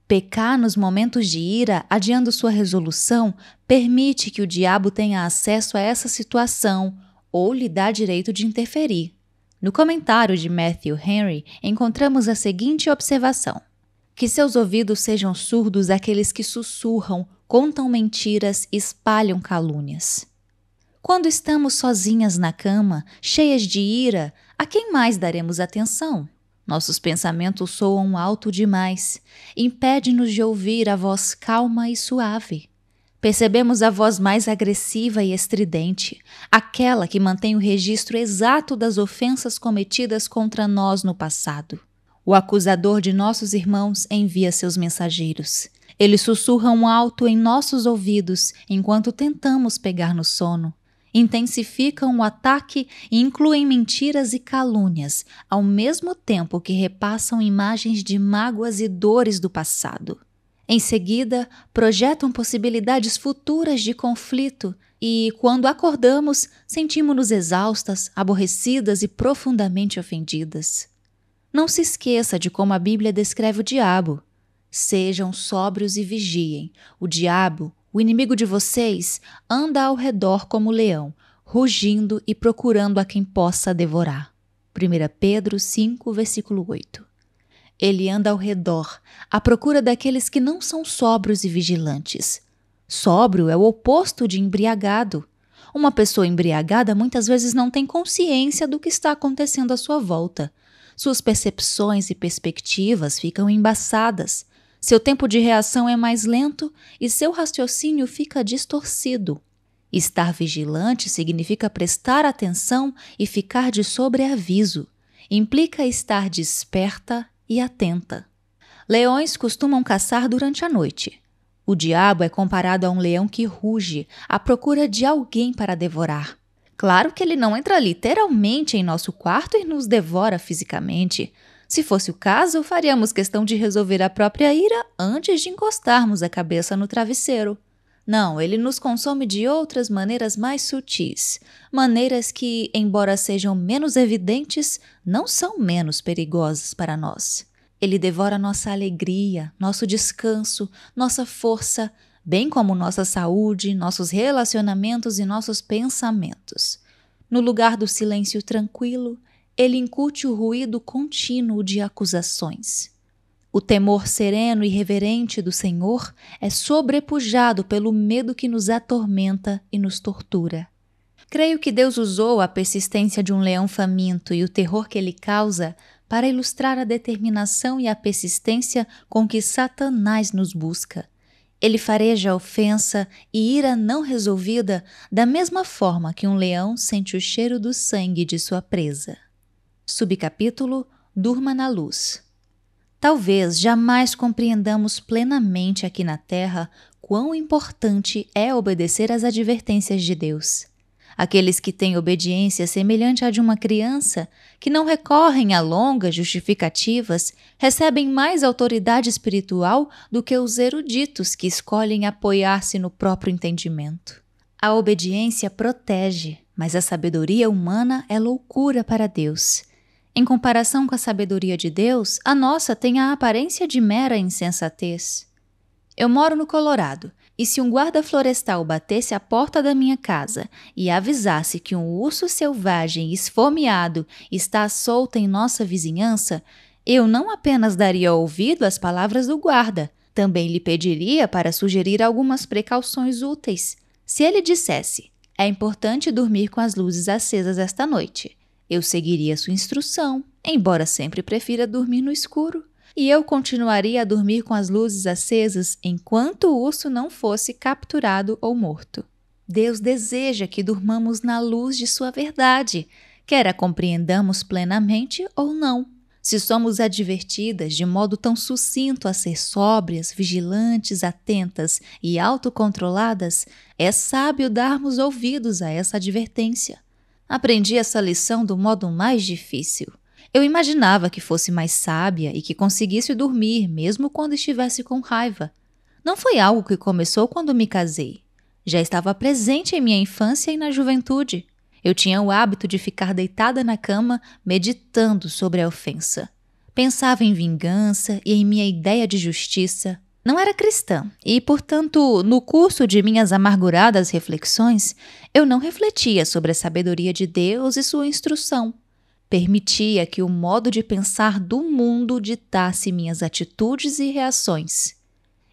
Pecar nos momentos de ira, adiando sua resolução, permite que o diabo tenha acesso a essa situação ou lhe dá direito de interferir. No comentário de Matthew Henry, encontramos a seguinte observação: que seus ouvidos sejam surdos àqueles que sussurram, contam mentiras e espalham calúnias. Quando estamos sozinhas na cama, cheias de ira, a quem mais daremos atenção? Nossos pensamentos soam alto demais, impede-nos de ouvir a voz calma e suave. Percebemos a voz mais agressiva e estridente, aquela que mantém o registro exato das ofensas cometidas contra nós no passado. O acusador de nossos irmãos envia seus mensageiros. Eles sussurram alto em nossos ouvidos enquanto tentamos pegar no sono. Intensificam o ataque e incluem mentiras e calúnias, ao mesmo tempo que repassam imagens de mágoas e dores do passado. Em seguida, projetam possibilidades futuras de conflito e, quando acordamos, sentimos-nos exaustas, aborrecidas e profundamente ofendidas. Não se esqueça de como a Bíblia descreve o diabo. Sejam sóbrios e vigiem. O diabo, o inimigo de vocês, anda ao redor como leão, rugindo e procurando a quem possa devorar. 1 Pedro 5, versículo 8. Ele anda ao redor, à procura daqueles que não são sóbrios e vigilantes. Sóbrio é o oposto de embriagado. Uma pessoa embriagada muitas vezes não tem consciência do que está acontecendo à sua volta. Suas percepções e perspectivas ficam embaçadas. Seu tempo de reação é mais lento e seu raciocínio fica distorcido. Estar vigilante significa prestar atenção e ficar de sobreaviso. Implica estar desperta e atenta. Leões costumam caçar durante a noite. O diabo é comparado a um leão que ruge à procura de alguém para devorar. Claro que ele não entra literalmente em nosso quarto e nos devora fisicamente. Se fosse o caso, faríamos questão de resolver a própria ira antes de encostarmos a cabeça no travesseiro. Não, ele nos consome de outras maneiras mais sutis, maneiras que, embora sejam menos evidentes, não são menos perigosas para nós. Ele devora nossa alegria, nosso descanso, nossa força, bem como nossa saúde, nossos relacionamentos e nossos pensamentos. No lugar do silêncio tranquilo, ele incute o ruído contínuo de acusações. O temor sereno e reverente do Senhor é sobrepujado pelo medo que nos atormenta e nos tortura. Creio que Deus usou a persistência de um leão faminto e o terror que ele causa para ilustrar a determinação e a persistência com que Satanás nos busca. Ele fareja a ofensa e ira não resolvida da mesma forma que um leão sente o cheiro do sangue de sua presa. Subcapítulo: Durma na luz. Talvez jamais compreendamos plenamente aqui na Terra quão importante é obedecer às advertências de Deus. Aqueles que têm obediência semelhante à de uma criança, que não recorrem a longas justificativas, recebem mais autoridade espiritual do que os eruditos que escolhem apoiar-se no próprio entendimento. A obediência protege, mas a sabedoria humana é loucura para Deus. Em comparação com a sabedoria de Deus, a nossa tem a aparência de mera insensatez. Eu moro no Colorado, e se um guarda florestal batesse à porta da minha casa e avisasse que um urso selvagem esfomeado está solto em nossa vizinhança, eu não apenas daria ouvido às palavras do guarda, também lhe pediria para sugerir algumas precauções úteis. Se ele dissesse: "É importante dormir com as luzes acesas esta noite", eu seguiria sua instrução, embora sempre prefira dormir no escuro, e eu continuaria a dormir com as luzes acesas enquanto o urso não fosse capturado ou morto. Deus deseja que durmamos na luz de sua verdade, quer a compreendamos plenamente ou não. Se somos advertidas de modo tão sucinto a ser sóbrias, vigilantes, atentas e autocontroladas, é sábio darmos ouvidos a essa advertência. Aprendi essa lição do modo mais difícil. Eu imaginava que fosse mais sábia e que conseguisse dormir mesmo quando estivesse com raiva. Não foi algo que começou quando me casei. Já estava presente em minha infância e na juventude. Eu tinha o hábito de ficar deitada na cama meditando sobre a ofensa. Pensava em vingança e em minha ideia de justiça. Não era cristã e, portanto, no curso de minhas amarguradas reflexões, eu não refletia sobre a sabedoria de Deus e sua instrução. Permitia que o modo de pensar do mundo ditasse minhas atitudes e reações.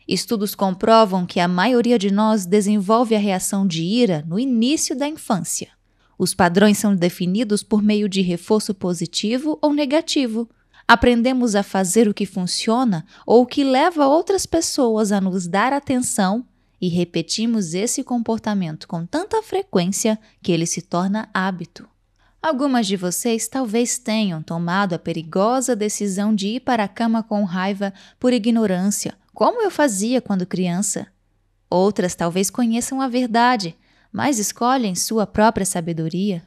Estudos comprovam que a maioria de nós desenvolve a reação de ira no início da infância. Os padrões são definidos por meio de reforço positivo ou negativo. Aprendemos a fazer o que funciona ou o que leva outras pessoas a nos dar atenção e repetimos esse comportamento com tanta frequência que ele se torna hábito. Algumas de vocês talvez tenham tomado a perigosa decisão de ir para a cama com raiva por ignorância, como eu fazia quando criança. Outras talvez conheçam a verdade, mas escolhem sua própria sabedoria.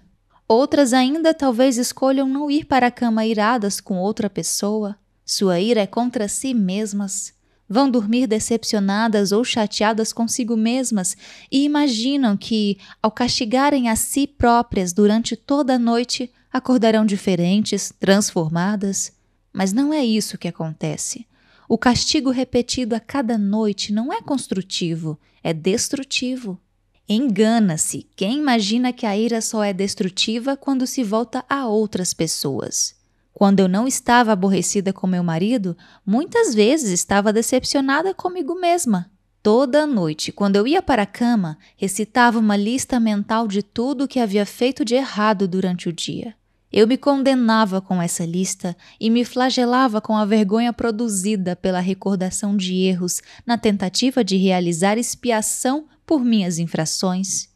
Outras ainda talvez escolham não ir para a cama iradas com outra pessoa. Sua ira é contra si mesmas. Vão dormir decepcionadas ou chateadas consigo mesmas e imaginam que, ao castigarem a si próprias durante toda a noite, acordarão diferentes, transformadas. Mas não é isso que acontece. O castigo repetido a cada noite não é construtivo, é destrutivo. Engana-se quem imagina que a ira só é destrutiva quando se volta a outras pessoas. Quando eu não estava aborrecida com meu marido, muitas vezes estava decepcionada comigo mesma. Toda noite, quando eu ia para a cama, recitava uma lista mental de tudo o que havia feito de errado durante o dia. Eu me condenava com essa lista e me flagelava com a vergonha produzida pela recordação de erros na tentativa de realizar expiação por minhas infrações.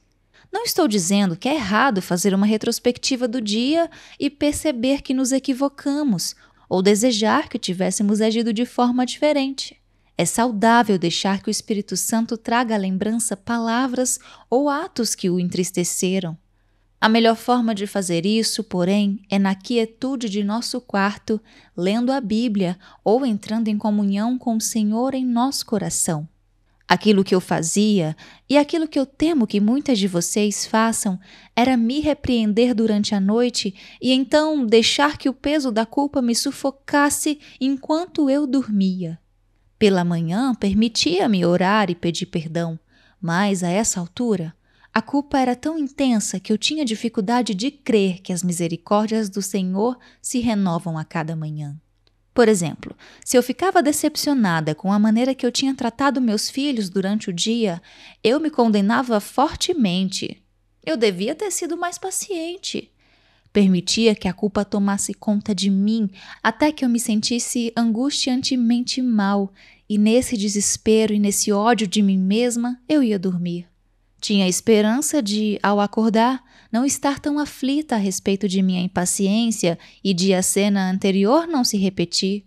Não estou dizendo que é errado fazer uma retrospectiva do dia e perceber que nos equivocamos ou desejar que tivéssemos agido de forma diferente. É saudável deixar que o Espírito Santo traga à lembrança palavras ou atos que o entristeceram. A melhor forma de fazer isso, porém, é na quietude de nosso quarto, lendo a Bíblia ou entrando em comunhão com o Senhor em nosso coração. Aquilo que eu fazia, e aquilo que eu temo que muitas de vocês façam, era me repreender durante a noite e então deixar que o peso da culpa me sufocasse enquanto eu dormia. Pela manhã, permitia-me orar e pedir perdão, mas a essa altura, a culpa era tão intensa que eu tinha dificuldade de crer que as misericórdias do Senhor se renovam a cada manhã. Por exemplo, se eu ficava decepcionada com a maneira que eu tinha tratado meus filhos durante o dia, eu me condenava fortemente. Eu devia ter sido mais paciente. Permitia que a culpa tomasse conta de mim até que eu me sentisse angustiantemente mal, e nesse desespero e nesse ódio de mim mesma, eu ia dormir. Tinha a esperança de, ao acordar, não estar tão aflita a respeito de minha impaciência e de a cena anterior não se repetir.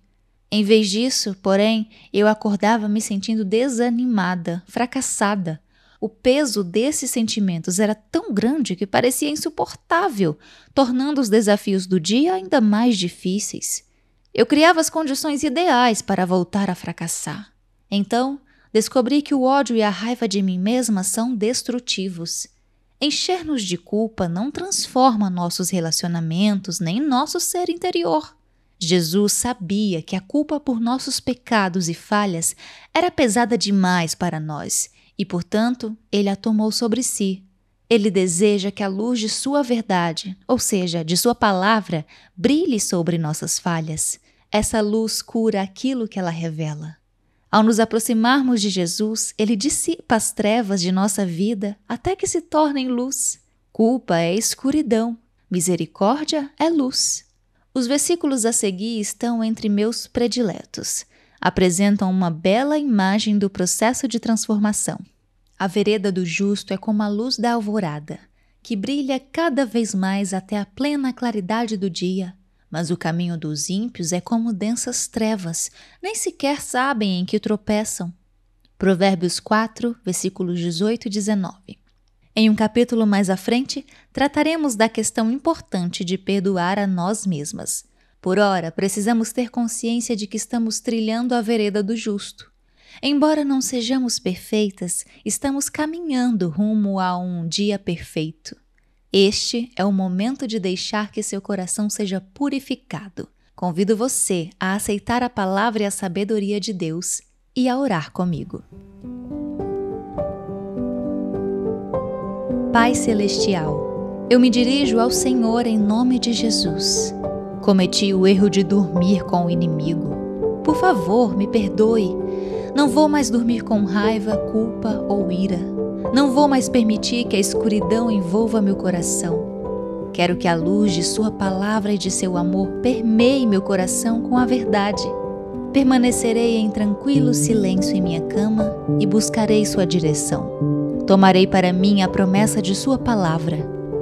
Em vez disso, porém, eu acordava me sentindo desanimada, fracassada. O peso desses sentimentos era tão grande que parecia insuportável, tornando os desafios do dia ainda mais difíceis. Eu criava as condições ideais para voltar a fracassar. Então, descobri que o ódio e a raiva de mim mesma são destrutivos. Encher-nos de culpa não transforma nossos relacionamentos nem nosso ser interior. Jesus sabia que a culpa por nossos pecados e falhas era pesada demais para nós e, portanto, ele a tomou sobre si. Ele deseja que a luz de sua verdade, ou seja, de sua palavra, brilhe sobre nossas falhas. Essa luz cura aquilo que ela revela. Ao nos aproximarmos de Jesus, ele dissipa as trevas de nossa vida até que se tornem luz. Culpa é escuridão, misericórdia é luz. Os versículos a seguir estão entre meus prediletos. Apresentam uma bela imagem do processo de transformação. A vereda do justo é como a luz da alvorada, que brilha cada vez mais até a plena claridade do dia. Mas o caminho dos ímpios é como densas trevas, nem sequer sabem em que tropeçam. Provérbios 4, versículos 18 e 19. Em um capítulo mais à frente, trataremos da questão importante de perdoar a nós mesmas. Por ora, precisamos ter consciência de que estamos trilhando a vereda do justo. Embora não sejamos perfeitas, estamos caminhando rumo a um dia perfeito. Este é o momento de deixar que seu coração seja purificado. Convido você a aceitar a palavra e a sabedoria de Deus e a orar comigo. Pai Celestial, eu me dirijo ao Senhor em nome de Jesus. Cometi o erro de dormir com o inimigo. Por favor, me perdoe. Não vou mais dormir com raiva, culpa ou ira. Não vou mais permitir que a escuridão envolva meu coração. Quero que a luz de sua palavra e de seu amor permeie meu coração com a verdade. Permanecerei em tranquilo silêncio em minha cama e buscarei sua direção. Tomarei para mim a promessa de sua palavra.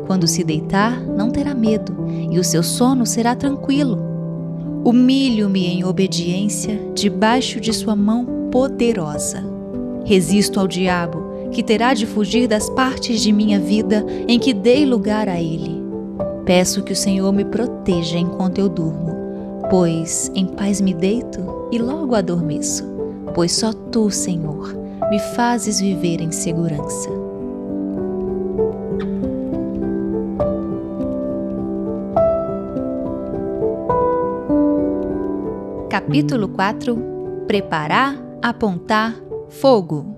Quando se deitar, não terá medo, e o seu sono será tranquilo. Humilho-me em obediência debaixo de sua mão poderosa. Resisto ao diabo, que terá de fugir das partes de minha vida em que dei lugar a ele. Peço que o Senhor me proteja enquanto eu durmo, pois em paz me deito e logo adormeço, pois só tu, Senhor, me fazes viver em segurança. Capítulo 4. Preparar, apontar, fogo.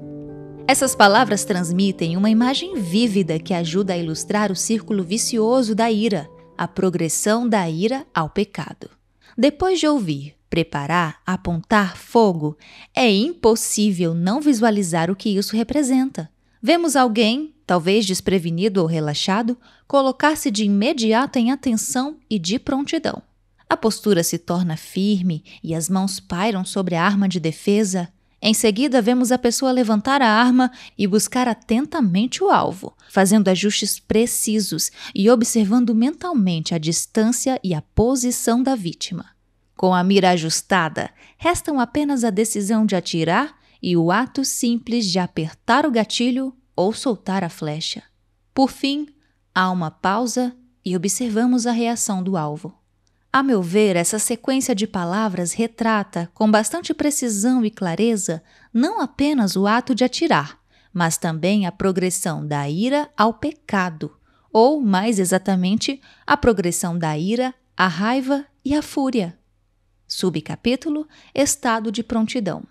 Essas palavras transmitem uma imagem vívida que ajuda a ilustrar o círculo vicioso da ira, a progressão da ira ao pecado. Depois de ouvir preparar, apontar, fogo, é impossível não visualizar o que isso representa. Vemos alguém, talvez desprevenido ou relaxado, colocar-se de imediato em atenção e de prontidão. A postura se torna firme e as mãos pairam sobre a arma de defesa. Em seguida, vemos a pessoa levantar a arma e buscar atentamente o alvo, fazendo ajustes precisos e observando mentalmente a distância e a posição da vítima. Com a mira ajustada, restam apenas a decisão de atirar e o ato simples de apertar o gatilho ou soltar a flecha. Por fim, há uma pausa e observamos a reação do alvo. A meu ver, essa sequência de palavras retrata, com bastante precisão e clareza, não apenas o ato de atirar, mas também a progressão da ira ao pecado, ou, mais exatamente, a progressão da ira à raiva e à fúria. Subcapítulo: Estado de prontidão.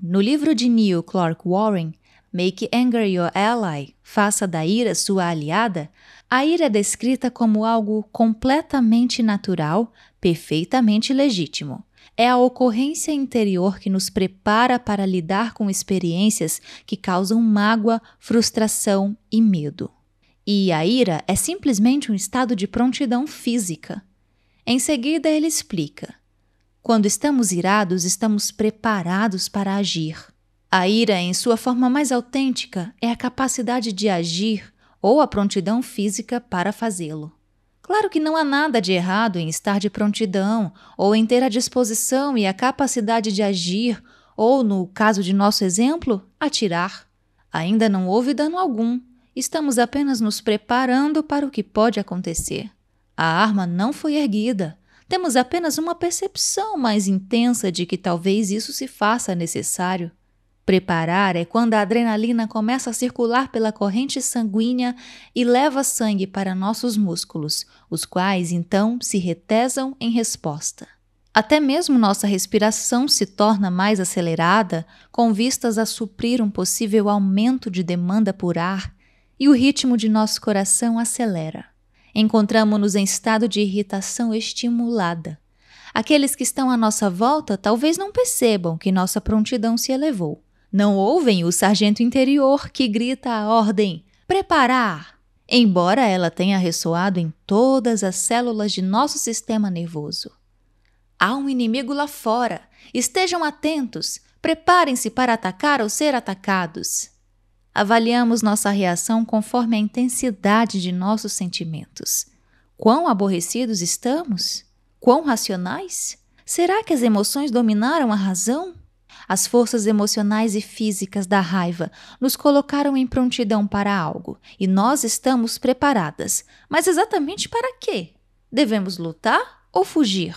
No livro de Neil Clark Warren, Make Anger Your Ally, Faça da ira sua aliada, a ira é descrita como algo completamente natural, perfeitamente legítimo. É a ocorrência interior que nos prepara para lidar com experiências que causam mágoa, frustração e medo. E a ira é simplesmente um estado de prontidão física. Em seguida, ele explica: quando estamos irados, estamos preparados para agir. A ira, em sua forma mais autêntica, é a capacidade de agir ou a prontidão física para fazê-lo. Claro que não há nada de errado em estar de prontidão ou em ter a disposição e a capacidade de agir ou, no caso de nosso exemplo, atirar. Ainda não houve dano algum. Estamos apenas nos preparando para o que pode acontecer. A arma não foi erguida. Temos apenas uma percepção mais intensa de que talvez isso se faça necessário. Preparar é quando a adrenalina começa a circular pela corrente sanguínea e leva sangue para nossos músculos, os quais então se retesam em resposta. Até mesmo nossa respiração se torna mais acelerada com vistas a suprir um possível aumento de demanda por ar e o ritmo de nosso coração acelera. Encontramo-nos em estado de irritação estimulada. Aqueles que estão à nossa volta talvez não percebam que nossa prontidão se elevou. Não ouvem o sargento interior que grita a ordem: preparar! Embora ela tenha ressoado em todas as células de nosso sistema nervoso. Há um inimigo lá fora. Estejam atentos. Preparem-se para atacar ou ser atacados. Avaliamos nossa reação conforme a intensidade de nossos sentimentos. Quão aborrecidos estamos? Quão racionais? Será que as emoções dominaram a razão? As forças emocionais e físicas da raiva nos colocaram em prontidão para algo e nós estamos preparadas. Mas exatamente para quê? Devemos lutar ou fugir?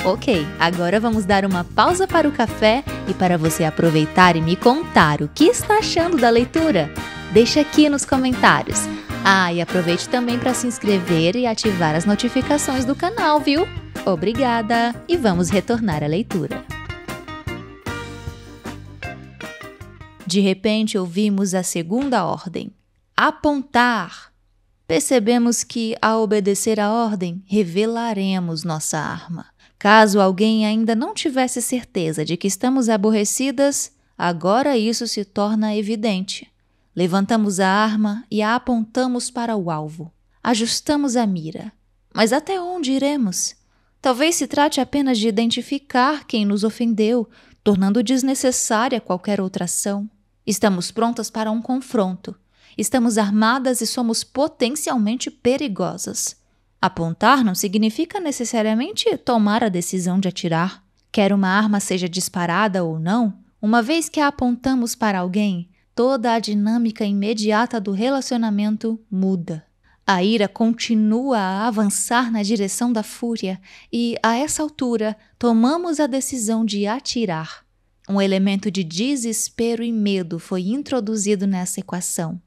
Ok, agora vamos dar uma pausa para o café e para você aproveitar e me contar o que está achando da leitura. Deixa aqui nos comentários. E aproveite também para se inscrever e ativar as notificações do canal, viu? Obrigada! E vamos retornar à leitura. De repente ouvimos a segunda ordem: apontar! Percebemos que, ao obedecer a ordem, revelaremos nossa arma. Caso alguém ainda não tivesse certeza de que estamos aborrecidas, agora isso se torna evidente. Levantamos a arma e a apontamos para o alvo. Ajustamos a mira. Mas até onde iremos? Talvez se trate apenas de identificar quem nos ofendeu, tornando desnecessária qualquer outra ação. Estamos prontas para um confronto. Estamos armadas e somos potencialmente perigosas. Apontar não significa necessariamente tomar a decisão de atirar. Quer uma arma seja disparada ou não, uma vez que a apontamos para alguém, toda a dinâmica imediata do relacionamento muda. A ira continua a avançar na direção da fúria e, a essa altura, tomamos a decisão de atirar. Um elemento de desespero e medo foi introduzido nessa equação.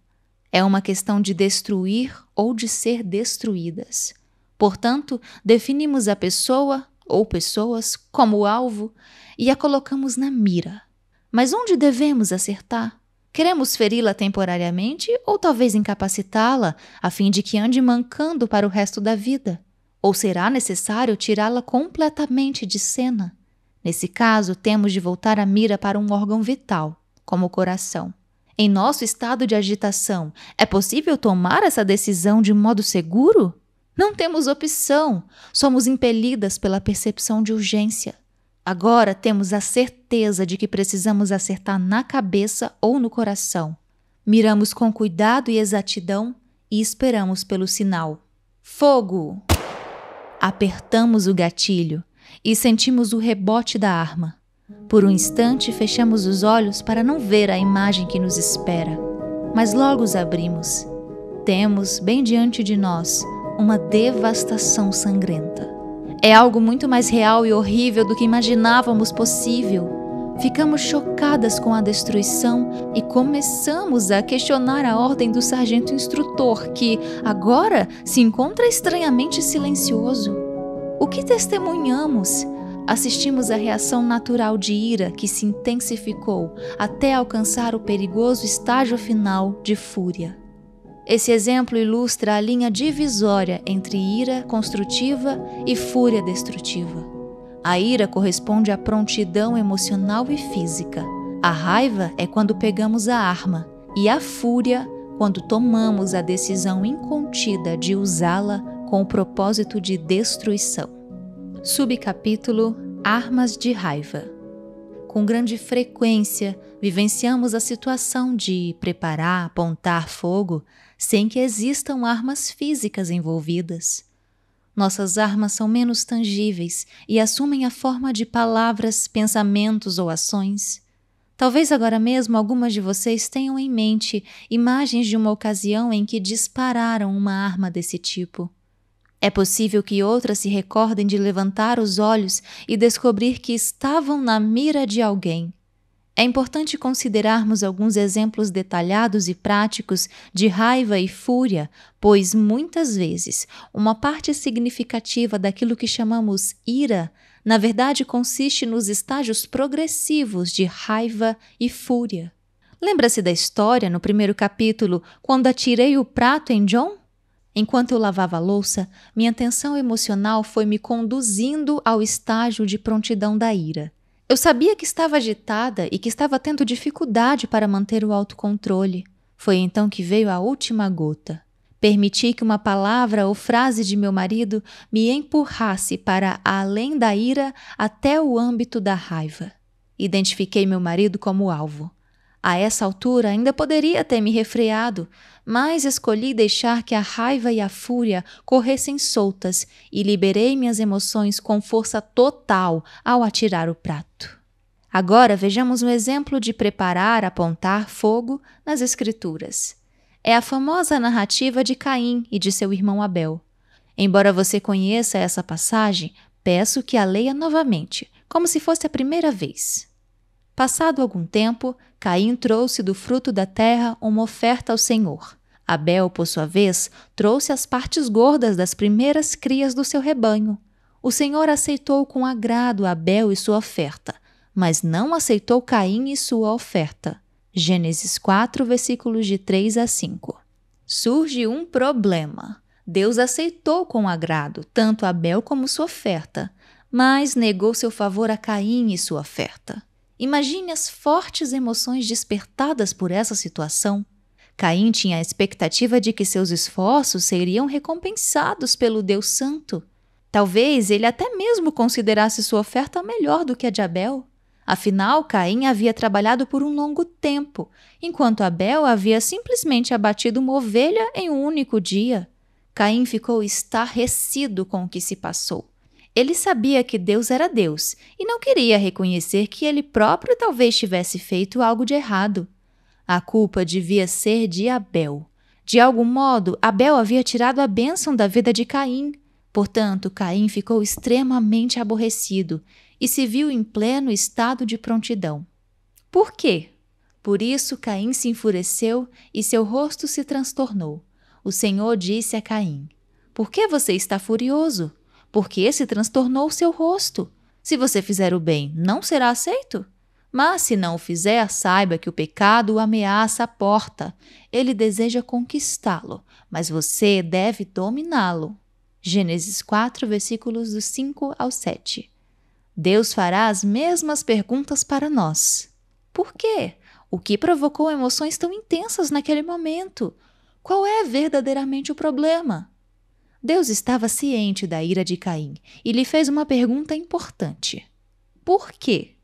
É uma questão de destruir ou de ser destruídas. Portanto, definimos a pessoa ou pessoas como alvo e a colocamos na mira. Mas onde devemos acertar? Queremos feri-la temporariamente ou talvez incapacitá-la a fim de que ande mancando para o resto da vida? Ou será necessário tirá-la completamente de cena? Nesse caso, temos de voltar a mira para um órgão vital, como o coração. Em nosso estado de agitação, é possível tomar essa decisão de modo seguro? Não temos opção, somos impelidas pela percepção de urgência. Agora temos a certeza de que precisamos acertar na cabeça ou no coração. Miramos com cuidado e exatidão e esperamos pelo sinal. Fogo! Apertamos o gatilho e sentimos o rebote da arma. Por um instante fechamos os olhos para não ver a imagem que nos espera, mas logo os abrimos. Temos, bem diante de nós, uma devastação sangrenta. É algo muito mais real e horrível do que imaginávamos possível. Ficamos chocadas com a destruição e começamos a questionar a ordem do sargento instrutor, que, agora, se encontra estranhamente silencioso. O que testemunhamos? Assistimos à reação natural de ira que se intensificou até alcançar o perigoso estágio final de fúria. Esse exemplo ilustra a linha divisória entre ira construtiva e fúria destrutiva. A ira corresponde à prontidão emocional e física. A raiva é quando pegamos a arma, e a fúria quando tomamos a decisão incontida de usá-la com o propósito de destruição. Subcapítulo: Armas de raiva. Com grande frequência, vivenciamos a situação de preparar, apontar fogo sem que existam armas físicas envolvidas. Nossas armas são menos tangíveis e assumem a forma de palavras, pensamentos ou ações. Talvez agora mesmo algumas de vocês tenham em mente imagens de uma ocasião em que dispararam uma arma desse tipo. É possível que outras se recordem de levantar os olhos e descobrir que estavam na mira de alguém. É importante considerarmos alguns exemplos detalhados e práticos de raiva e fúria, pois, muitas vezes, uma parte significativa daquilo que chamamos ira, na verdade, consiste nos estágios progressivos de raiva e fúria. Lembra-se da história, no primeiro capítulo, quando atirei o prato em John? Enquanto eu lavava a louça, minha tensão emocional foi me conduzindo ao estágio de prontidão da ira. Eu sabia que estava agitada e que estava tendo dificuldade para manter o autocontrole. Foi então que veio a última gota. Permiti que uma palavra ou frase de meu marido me empurrasse para além da ira até o âmbito da raiva. Identifiquei meu marido como alvo. A essa altura ainda poderia ter me refreado, mas escolhi deixar que a raiva e a fúria corressem soltas e liberei minhas emoções com força total ao atirar o prato. Agora vejamos um exemplo de preparar, apontar fogo nas Escrituras. É a famosa narrativa de Caim e de seu irmão Abel. Embora você conheça essa passagem, peço que a leia novamente, como se fosse a primeira vez. Passado algum tempo, Caim trouxe do fruto da terra uma oferta ao Senhor. Abel, por sua vez, trouxe as partes gordas das primeiras crias do seu rebanho. O Senhor aceitou com agrado Abel e sua oferta, mas não aceitou Caim e sua oferta. Gênesis 4, versículos de 3 a 5. Surge um problema. Deus aceitou com agrado tanto Abel como sua oferta, mas negou seu favor a Caim e sua oferta. Imagine as fortes emoções despertadas por essa situação. Caim tinha a expectativa de que seus esforços seriam recompensados pelo Deus Santo. Talvez ele até mesmo considerasse sua oferta melhor do que a de Abel. Afinal, Caim havia trabalhado por um longo tempo, enquanto Abel havia simplesmente abatido uma ovelha em um único dia. Caim ficou estarrecido com o que se passou. Ele sabia que Deus era Deus e não queria reconhecer que ele próprio talvez tivesse feito algo de errado. A culpa devia ser de Abel. De algum modo, Abel havia tirado a bênção da vida de Caim. Portanto, Caim ficou extremamente aborrecido e se viu em pleno estado de prontidão. Por quê? Por isso, Caim se enfureceu e seu rosto se transtornou. O Senhor disse a Caim: "Por que você está furioso? Por que se transtornou seu rosto? Se você fizer o bem, não será aceito? Mas se não o fizer, saiba que o pecado o ameaça à porta. Ele deseja conquistá-lo, mas você deve dominá-lo." Gênesis 4, versículos dos 5 ao 7. Deus fará as mesmas perguntas para nós. Por quê? O que provocou emoções tão intensas naquele momento? Qual é verdadeiramente o problema? Deus estava ciente da ira de Caim e lhe fez uma pergunta importante. Por quê?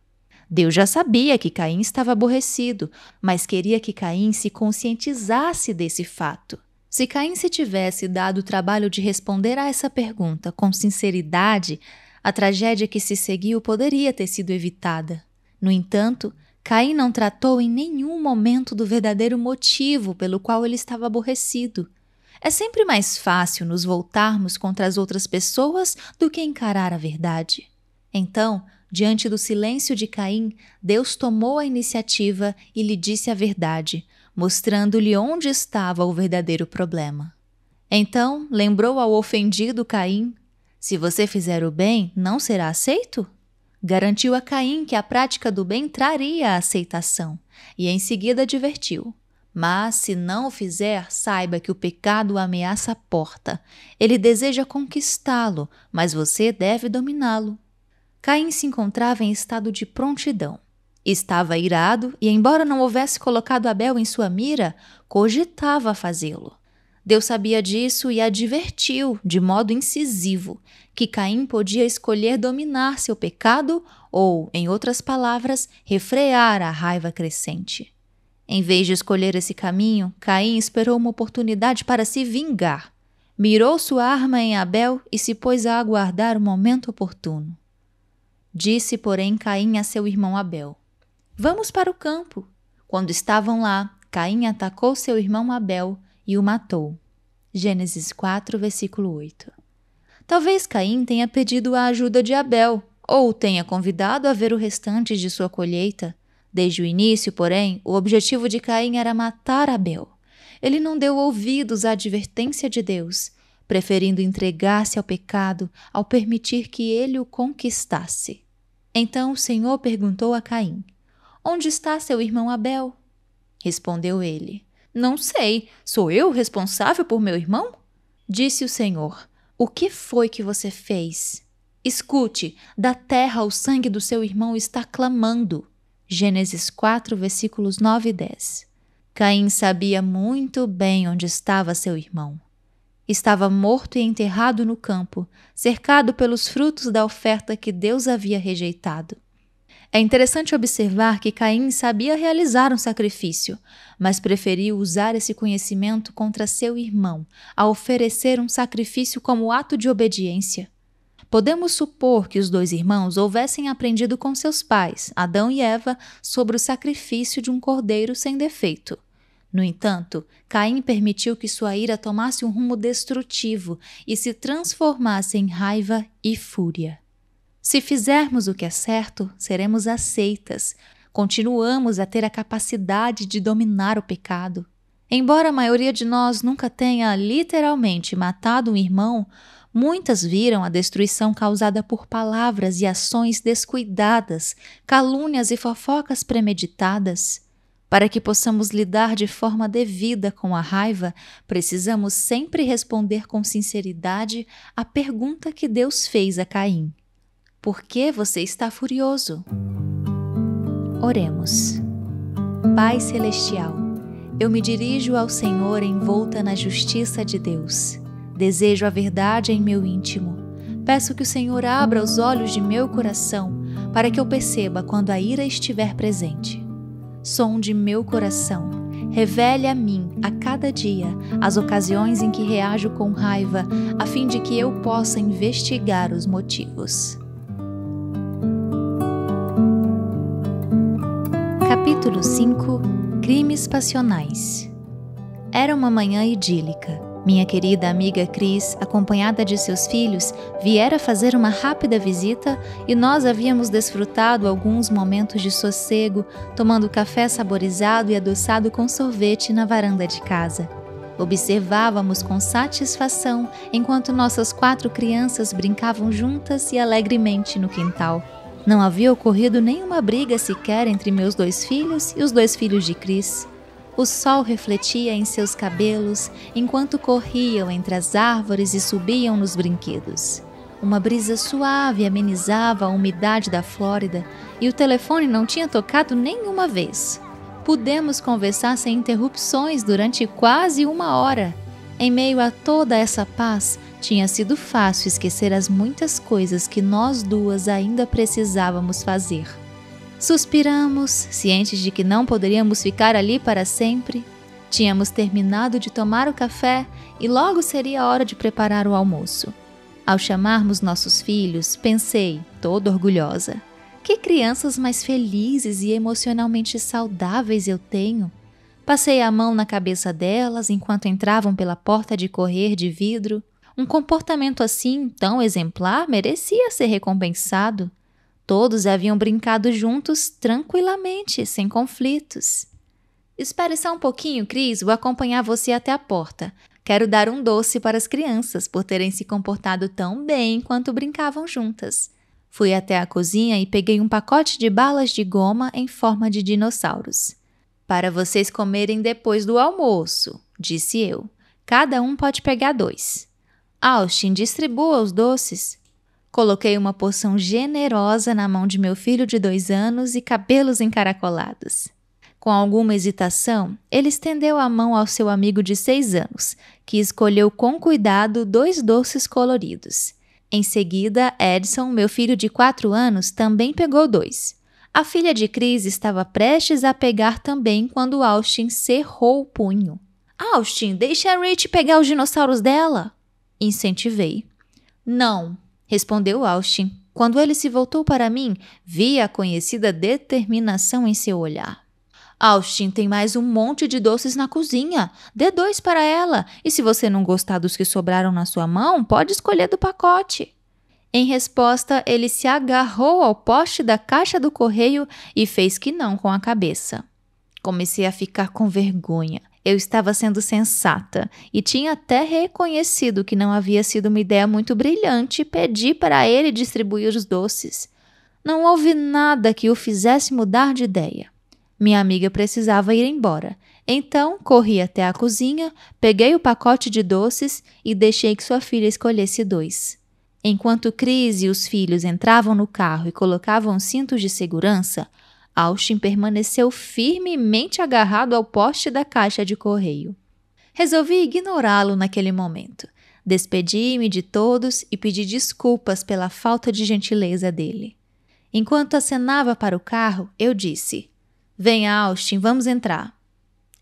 Deus já sabia que Caim estava aborrecido, mas queria que Caim se conscientizasse desse fato. Se Caim se tivesse dado o trabalho de responder a essa pergunta com sinceridade, a tragédia que se seguiu poderia ter sido evitada. No entanto, Caim não tratou em nenhum momento do verdadeiro motivo pelo qual ele estava aborrecido. É sempre mais fácil nos voltarmos contra as outras pessoas do que encarar a verdade. Então, diante do silêncio de Caim, Deus tomou a iniciativa e lhe disse a verdade, mostrando-lhe onde estava o verdadeiro problema. Então, lembrou ao ofendido Caim: "Se você fizer o bem, não será aceito?" Garantiu a Caim que a prática do bem traria a aceitação e em seguida advertiu: "Mas se não o fizer, saiba que o pecado o ameaça à porta. Ele deseja conquistá-lo, mas você deve dominá-lo." Caim se encontrava em estado de prontidão. Estava irado e, embora não houvesse colocado Abel em sua mira, cogitava fazê-lo. Deus sabia disso e advertiu, de modo incisivo, que Caim podia escolher dominar seu pecado ou, em outras palavras, refrear a raiva crescente. Em vez de escolher esse caminho, Caim esperou uma oportunidade para se vingar. Mirou sua arma em Abel e se pôs a aguardar o momento oportuno. Disse, porém, Caim a seu irmão Abel: "Vamos para o campo." Quando estavam lá, Caim atacou seu irmão Abel e o matou. Gênesis 4, versículo 8. Talvez Caim tenha pedido a ajuda de Abel, ou tenha convidado a ver o restante de sua colheita. Desde o início, porém, o objetivo de Caim era matar Abel. Ele não deu ouvidos à advertência de Deus, preferindo entregar-se ao pecado ao permitir que ele o conquistasse. Então o Senhor perguntou a Caim: "Onde está seu irmão Abel?" Respondeu ele: "Não sei, sou eu responsável por meu irmão?" Disse o Senhor: "O que foi que você fez? Escute, da terra o sangue do seu irmão está clamando." Gênesis 4, versículos 9 e 10. Caim sabia muito bem onde estava seu irmão. Estava morto e enterrado no campo, cercado pelos frutos da oferta que Deus havia rejeitado. É interessante observar que Caim sabia realizar um sacrifício, mas preferiu usar esse conhecimento contra seu irmão, a oferecer um sacrifício como ato de obediência. Podemos supor que os dois irmãos houvessem aprendido com seus pais, Adão e Eva, sobre o sacrifício de um cordeiro sem defeito. No entanto, Caim permitiu que sua ira tomasse um rumo destrutivo e se transformasse em raiva e fúria. Se fizermos o que é certo, seremos aceitas. Continuamos a ter a capacidade de dominar o pecado. Embora a maioria de nós nunca tenha literalmente matado um irmão, muitas viram a destruição causada por palavras e ações descuidadas, calúnias e fofocas premeditadas. Para que possamos lidar de forma devida com a raiva, precisamos sempre responder com sinceridade à pergunta que Deus fez a Caim: Por que você está furioso? Oremos. Pai Celestial, eu me dirijo ao Senhor envolta na justiça de Deus. Desejo a verdade em meu íntimo. Peço que o Senhor abra os olhos de meu coração para que eu perceba quando a ira estiver presente. Sonde meu coração. Revele a mim, a cada dia, as ocasiões em que reajo com raiva, a fim de que eu possa investigar os motivos. Capítulo 5 – Crimes passionais. Era uma manhã idílica. Minha querida amiga Cris, acompanhada de seus filhos, viera fazer uma rápida visita e nós havíamos desfrutado alguns momentos de sossego, tomando café saborizado e adoçado com sorvete na varanda de casa. Observávamos com satisfação enquanto nossas 4 crianças brincavam juntas e alegremente no quintal. Não havia ocorrido nenhuma briga sequer entre meus 2 filhos e os 2 filhos de Cris. O sol refletia em seus cabelos enquanto corriam entre as árvores e subiam nos brinquedos. Uma brisa suave amenizava a umidade da Flórida e o telefone não tinha tocado nenhuma vez. Pudemos conversar sem interrupções durante quase 1 hora. Em meio a toda essa paz, tinha sido fácil esquecer as muitas coisas que nós 2 ainda precisávamos fazer. Suspiramos, cientes de que não poderíamos ficar ali para sempre. Tínhamos terminado de tomar o café e logo seria a hora de preparar o almoço. Ao chamarmos nossos filhos, pensei, toda orgulhosa, que crianças mais felizes e emocionalmente saudáveis eu tenho. Passei a mão na cabeça delas enquanto entravam pela porta de correr de vidro. Um comportamento assim, tão exemplar, merecia ser recompensado. Todos haviam brincado juntos tranquilamente, sem conflitos. Espere só um pouquinho, Cris, vou acompanhar você até a porta. Quero dar um doce para as crianças por terem se comportado tão bem enquanto brincavam juntas. Fui até a cozinha e peguei um pacote de balas de goma em forma de dinossauros. Para vocês comerem depois do almoço, disse eu. Cada um pode pegar 2. Austin, distribua os doces. Coloquei uma porção generosa na mão de meu filho de 2 anos e cabelos encaracolados. Com alguma hesitação, ele estendeu a mão ao seu amigo de 6 anos, que escolheu com cuidado 2 doces coloridos. Em seguida, Edson, meu filho de 4 anos, também pegou 2. A filha de Cris estava prestes a pegar também quando Austin cerrou o punho. Austin, deixe a Rich pegar os dinossauros dela! Incentivei. Não, respondeu Austin. Quando ele se voltou para mim, vi a conhecida determinação em seu olhar. Austin, tem mais um monte de doces na cozinha. Dê 2 para ela. E se você não gostar dos que sobraram na sua mão, pode escolher do pacote. Em resposta, ele se agarrou ao poste da caixa do correio e fez que não com a cabeça. Comecei a ficar com vergonha. Eu estava sendo sensata e tinha até reconhecido que não havia sido uma ideia muito brilhante pedir para ele distribuir os doces. Não houve nada que o fizesse mudar de ideia. Minha amiga precisava ir embora. Então, corri até a cozinha, peguei o pacote de doces e deixei que sua filha escolhesse 2. Enquanto Cris e os filhos entravam no carro e colocavam cintos de segurança, Austin permaneceu firmemente agarrado ao poste da caixa de correio. Resolvi ignorá-lo naquele momento. Despedi-me de todos e pedi desculpas pela falta de gentileza dele. Enquanto acenava para o carro, eu disse: Venha, Austin, vamos entrar.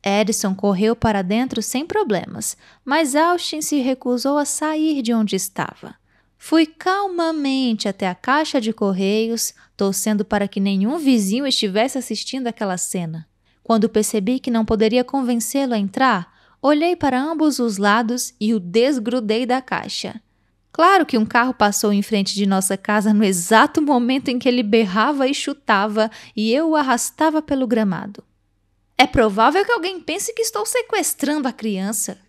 Edson correu para dentro sem problemas, mas Austin se recusou a sair de onde estava. Fui calmamente até a caixa de correios, torcendo para que nenhum vizinho estivesse assistindo aquela cena. Quando percebi que não poderia convencê-lo a entrar, olhei para ambos os lados e o desgrudei da caixa. Claro que um carro passou em frente de nossa casa no exato momento em que ele berrava e chutava e eu o arrastava pelo gramado. É provável que alguém pense que estou sequestrando a criança.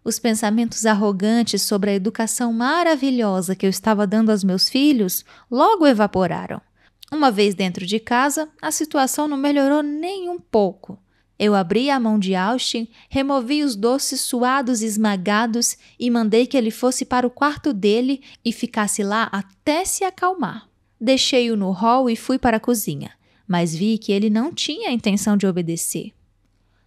Os pensamentos arrogantes sobre a educação maravilhosa que eu estava dando aos meus filhos logo evaporaram. Uma vez dentro de casa, a situação não melhorou nem um pouco. Eu abri a mão de Austin, removi os doces suados e esmagados e mandei que ele fosse para o quarto dele e ficasse lá até se acalmar. Deixei-o no hall e fui para a cozinha, mas vi que ele não tinha a intenção de obedecer.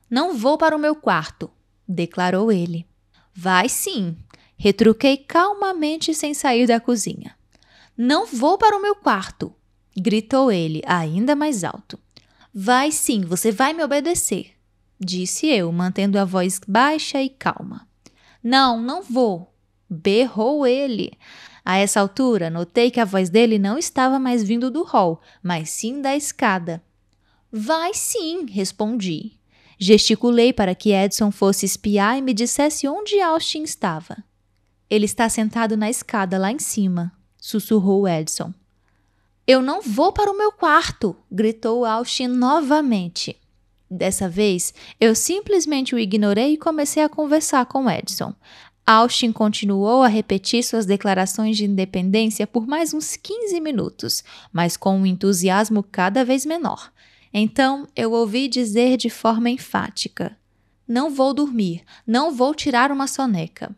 Não vou para o meu quarto, declarou ele. Vai sim, retruquei calmamente sem sair da cozinha. Não vou para o meu quarto, gritou ele ainda mais alto. Vai sim, você vai me obedecer, disse eu, mantendo a voz baixa e calma. Não, não vou, berrou ele. A essa altura, notei que a voz dele não estava mais vindo do hall, mas sim da escada. Vai sim, respondi. Gesticulei para que Edson fosse espiar e me dissesse onde Austin estava. Ele está sentado na escada lá em cima, sussurrou Edson. Eu não vou para o meu quarto, gritou Austin novamente. Dessa vez, eu simplesmente o ignorei e comecei a conversar com Edson. Austin continuou a repetir suas declarações de independência por mais uns 15 minutos, mas com um entusiasmo cada vez menor. Então, eu ouvi dizer de forma enfática: não vou dormir, não vou tirar uma soneca.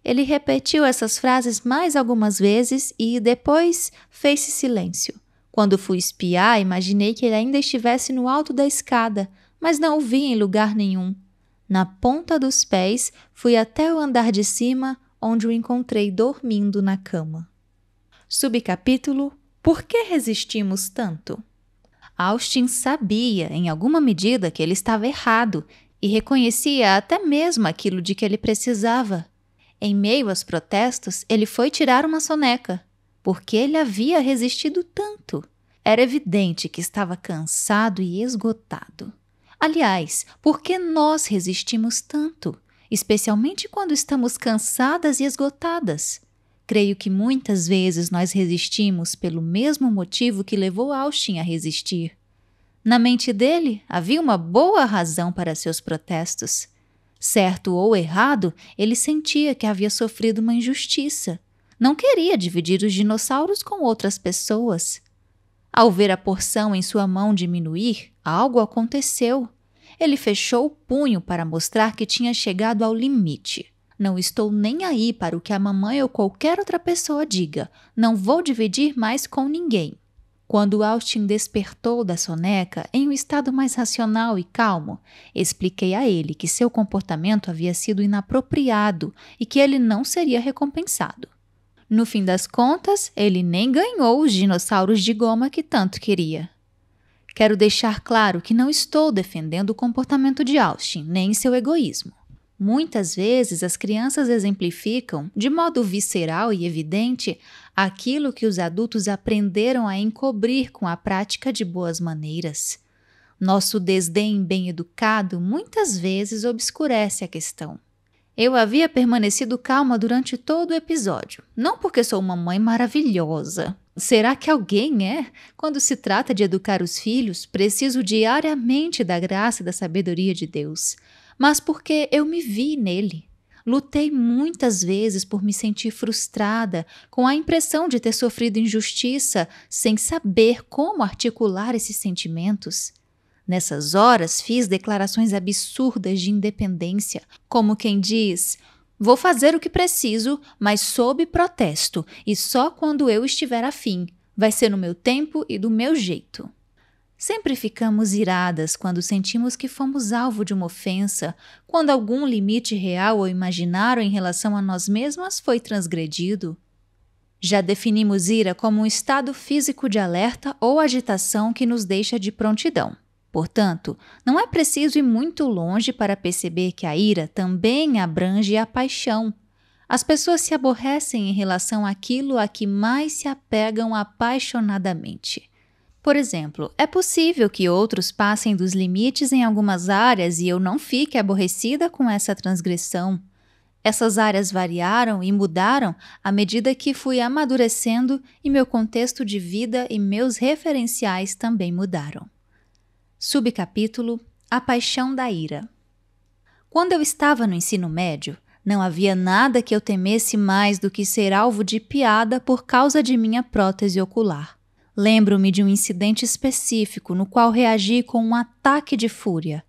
Ele repetiu essas frases mais algumas vezes e depois fez-se silêncio. Quando fui espiar, imaginei que ele ainda estivesse no alto da escada, mas não o vi em lugar nenhum. Na ponta dos pés, fui até o andar de cima, onde o encontrei dormindo na cama. Subcapítulo: Por que resistimos tanto? Austin sabia, em alguma medida, que ele estava errado e reconhecia até mesmo aquilo de que ele precisava. Em meio aos protestos, ele foi tirar uma soneca. Por que ele havia resistido tanto? Era evidente que estava cansado e esgotado. Aliás, por que nós resistimos tanto, especialmente quando estamos cansadas e esgotadas? Creio que muitas vezes nós resistimos pelo mesmo motivo que levou Austin a resistir. Na mente dele, havia uma boa razão para seus protestos. Certo ou errado, ele sentia que havia sofrido uma injustiça. Não queria dividir os dinossauros com outras pessoas. Ao ver a porção em sua mão diminuir, algo aconteceu. Ele fechou o punho para mostrar que tinha chegado ao limite. Não estou nem aí para o que a mamãe ou qualquer outra pessoa diga. Não vou dividir mais com ninguém. Quando Austin despertou da soneca em um estado mais racional e calmo, expliquei a ele que seu comportamento havia sido inapropriado e que ele não seria recompensado. No fim das contas, ele nem ganhou os dinossauros de goma que tanto queria. Quero deixar claro que não estou defendendo o comportamento de Austin, nem seu egoísmo. Muitas vezes as crianças exemplificam, de modo visceral e evidente, aquilo que os adultos aprenderam a encobrir com a prática de boas maneiras. Nosso desdém bem educado muitas vezes obscurece a questão. Eu havia permanecido calma durante todo o episódio, não porque sou uma mãe maravilhosa. Será que alguém é? Quando se trata de educar os filhos, preciso diariamente da graça e da sabedoria de Deus. Mas porque eu me vi nele. Lutei muitas vezes por me sentir frustrada, com a impressão de ter sofrido injustiça, sem saber como articular esses sentimentos. Nessas horas, fiz declarações absurdas de independência, como quem diz: vou fazer o que preciso, mas sob protesto, e só quando eu estiver afim. Vai ser no meu tempo e do meu jeito. Sempre ficamos iradas quando sentimos que fomos alvo de uma ofensa, quando algum limite real ou imaginário em relação a nós mesmas foi transgredido. Já definimos ira como um estado físico de alerta ou agitação que nos deixa de prontidão. Portanto, não é preciso ir muito longe para perceber que a ira também abrange a paixão. As pessoas se aborrecem em relação àquilo a que mais se apegam apaixonadamente. Por exemplo, é possível que outros passem dos limites em algumas áreas e eu não fique aborrecida com essa transgressão. Essas áreas variaram e mudaram à medida que fui amadurecendo e meu contexto de vida e meus referenciais também mudaram. Subcapítulo: A paixão da ira. Quando eu estava no ensino médio, não havia nada que eu temesse mais do que ser alvo de piada por causa de minha prótese ocular. Lembro-me de um incidente específico no qual reagi com um ataque de fúria.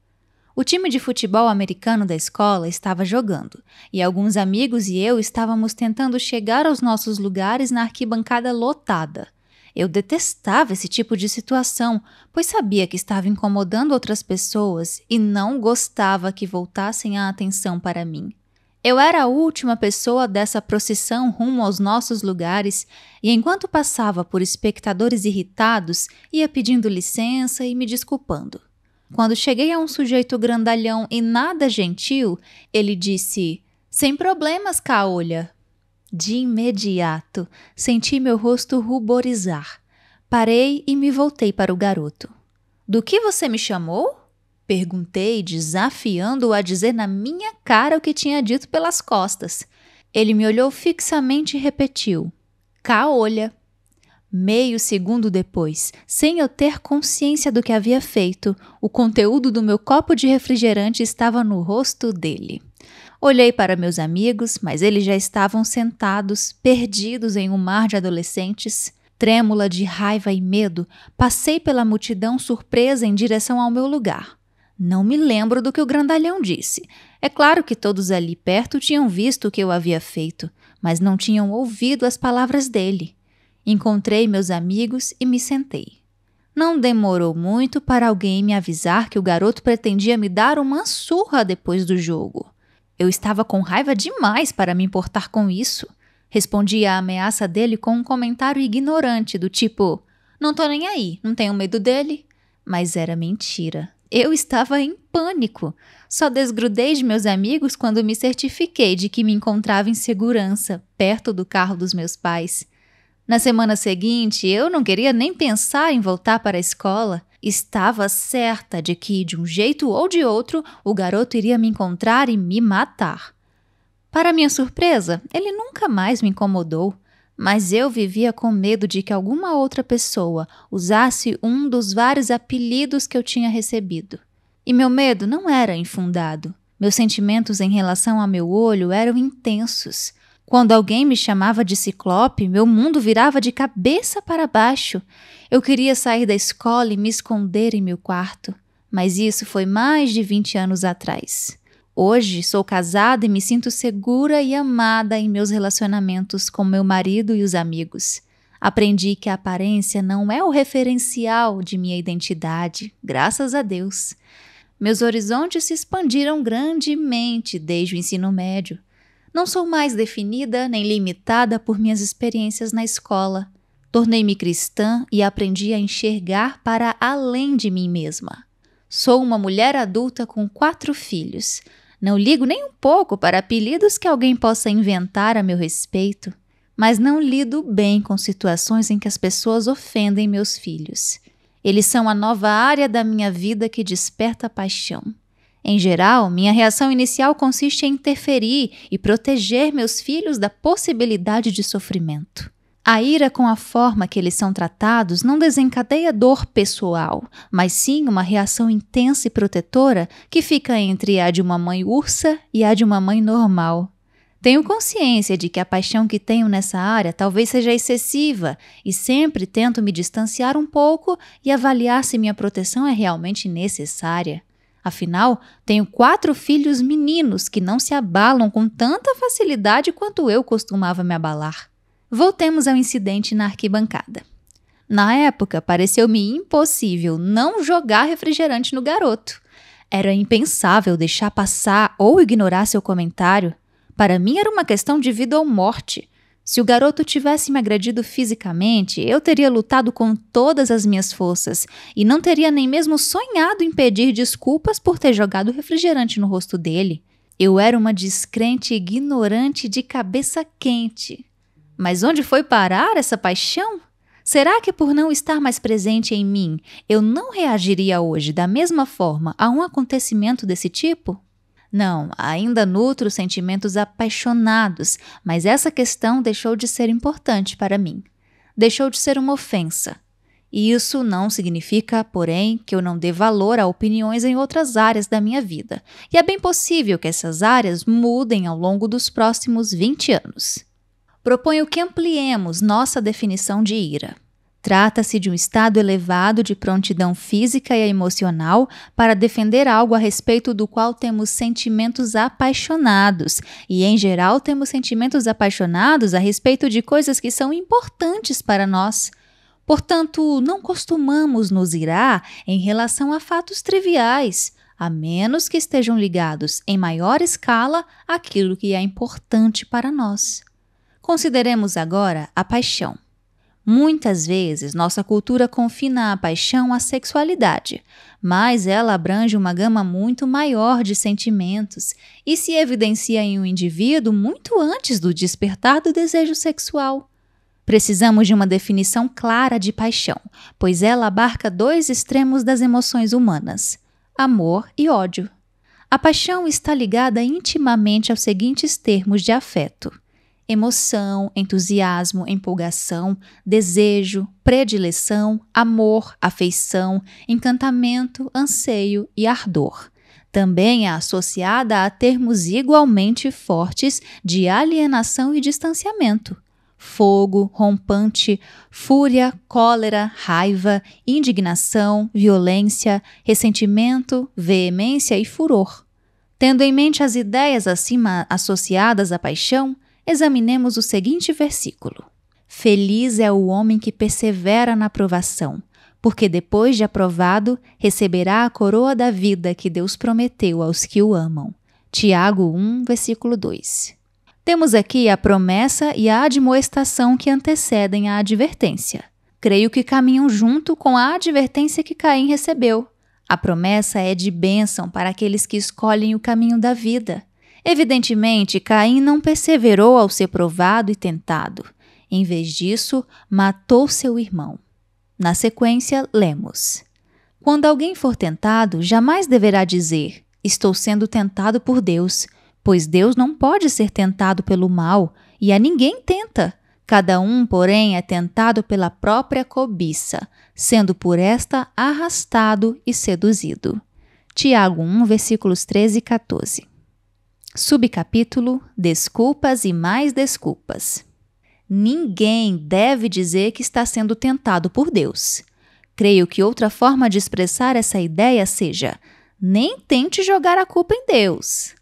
O time de futebol americano da escola estava jogando, e alguns amigos e eu estávamos tentando chegar aos nossos lugares na arquibancada lotada. Eu detestava esse tipo de situação, pois sabia que estava incomodando outras pessoas e não gostava que voltassem a atenção para mim. Eu era a última pessoa dessa procissão rumo aos nossos lugares e, enquanto passava por espectadores irritados, ia pedindo licença e me desculpando. Quando cheguei a um sujeito grandalhão e nada gentil, ele disse: "Sem problemas, caolha." De imediato, senti meu rosto ruborizar. Parei e me voltei para o garoto. "Do que você me chamou?" Perguntei, desafiando-o a dizer na minha cara o que tinha dito pelas costas. Ele me olhou fixamente e repetiu: "Caolha." Meio segundo depois, sem eu ter consciência do que havia feito, o conteúdo do meu copo de refrigerante estava no rosto dele. Olhei para meus amigos, mas eles já estavam sentados, perdidos em um mar de adolescentes. Trêmula de raiva e medo, passei pela multidão surpresa em direção ao meu lugar. Não me lembro do que o grandalhão disse. É claro que todos ali perto tinham visto o que eu havia feito, mas não tinham ouvido as palavras dele. Encontrei meus amigos e me sentei. Não demorou muito para alguém me avisar que o garoto pretendia me dar uma surra depois do jogo. Eu estava com raiva demais para me importar com isso. Respondi à ameaça dele com um comentário ignorante do tipo: "Não tô nem aí, não tenho medo dele." Mas era mentira. Eu estava em pânico. Só desgrudei de meus amigos quando me certifiquei de que me encontrava em segurança, perto do carro dos meus pais. Na semana seguinte, eu não queria nem pensar em voltar para a escola. Estava certa de que, de um jeito ou de outro, o garoto iria me encontrar e me matar. Para minha surpresa, ele nunca mais me incomodou, mas eu vivia com medo de que alguma outra pessoa usasse um dos vários apelidos que eu tinha recebido. E meu medo não era infundado. Meus sentimentos em relação a meu olho eram intensos. Quando alguém me chamava de Ciclope, meu mundo virava de cabeça para baixo. Eu queria sair da escola e me esconder em meu quarto, mas isso foi mais de 20 anos atrás. Hoje sou casada e me sinto segura e amada em meus relacionamentos com meu marido e os amigos. Aprendi que a aparência não é o referencial de minha identidade, graças a Deus. Meus horizontes se expandiram grandemente desde o ensino médio. Não sou mais definida nem limitada por minhas experiências na escola. Tornei-me cristã e aprendi a enxergar para além de mim mesma. Sou uma mulher adulta com 4 filhos. Não ligo nem um pouco para apelidos que alguém possa inventar a meu respeito, mas não lido bem com situações em que as pessoas ofendem meus filhos. Eles são a nova área da minha vida que desperta paixão. Em geral, minha reação inicial consiste em interferir e proteger meus filhos da possibilidade de sofrimento. A ira com a forma que eles são tratados não desencadeia dor pessoal, mas sim uma reação intensa e protetora que fica entre a de uma mãe ursa e a de uma mãe normal. Tenho consciência de que a paixão que tenho nessa área talvez seja excessiva e sempre tento me distanciar um pouco e avaliar se minha proteção é realmente necessária. Afinal, tenho 4 filhos meninos que não se abalam com tanta facilidade quanto eu costumava me abalar. Voltemos ao incidente na arquibancada. Na época, pareceu-me impossível não jogar refrigerante no garoto. Era impensável deixar passar ou ignorar seu comentário. Para mim era uma questão de vida ou morte. Se o garoto tivesse me agredido fisicamente, eu teria lutado com todas as minhas forças e não teria nem mesmo sonhado em pedir desculpas por ter jogado refrigerante no rosto dele. Eu era uma descrente ignorante de cabeça quente. Mas onde foi parar essa paixão? Será que por não estar mais presente em mim, eu não reagiria hoje da mesma forma a um acontecimento desse tipo? Não, ainda nutro sentimentos apaixonados, mas essa questão deixou de ser importante para mim. Deixou de ser uma ofensa. E isso não significa, porém, que eu não dê valor a opiniões em outras áreas da minha vida. E é bem possível que essas áreas mudem ao longo dos próximos 20 anos. Proponho que ampliemos nossa definição de ira. Trata-se de um estado elevado de prontidão física e emocional para defender algo a respeito do qual temos sentimentos apaixonados. E, em geral, temos sentimentos apaixonados a respeito de coisas que são importantes para nós. Portanto, não costumamos nos irar em relação a fatos triviais, a menos que estejam ligados em maior escala àquilo que é importante para nós. Consideremos agora a paixão. Muitas vezes, nossa cultura confina a paixão à sexualidade, mas ela abrange uma gama muito maior de sentimentos e se evidencia em um indivíduo muito antes do despertar do desejo sexual. Precisamos de uma definição clara de paixão, pois ela abarca dois extremos das emoções humanas: amor e ódio. A paixão está ligada intimamente aos seguintes termos de afeto: emoção, entusiasmo, empolgação, desejo, predileção, amor, afeição, encantamento, anseio e ardor. Também é associada a termos igualmente fortes de alienação e distanciamento: fogo, rompante, fúria, cólera, raiva, indignação, violência, ressentimento, veemência e furor. Tendo em mente as ideias acima associadas à paixão, examinemos o seguinte versículo: Feliz é o homem que persevera na provação, porque depois de aprovado, receberá a coroa da vida que Deus prometeu aos que o amam. Tiago 1, versículo 2. Temos aqui a promessa e a admoestação que antecedem a advertência. Creio que caminham junto com a advertência que Caim recebeu. A promessa é de bênção para aqueles que escolhem o caminho da vida. Evidentemente, Caim não perseverou ao ser provado e tentado. Em vez disso, matou seu irmão. Na sequência, lemos: Quando alguém for tentado, jamais deverá dizer: estou sendo tentado por Deus, pois Deus não pode ser tentado pelo mal, e a ninguém tenta. Cada um, porém, é tentado pela própria cobiça, sendo por esta arrastado e seduzido. Tiago 1, versículos 13 e 14. Subcapítulo: Desculpas e mais desculpas. Ninguém deve dizer que está sendo tentado por Deus. Creio que outra forma de expressar essa ideia seja: nem tente jogar a culpa em Deus.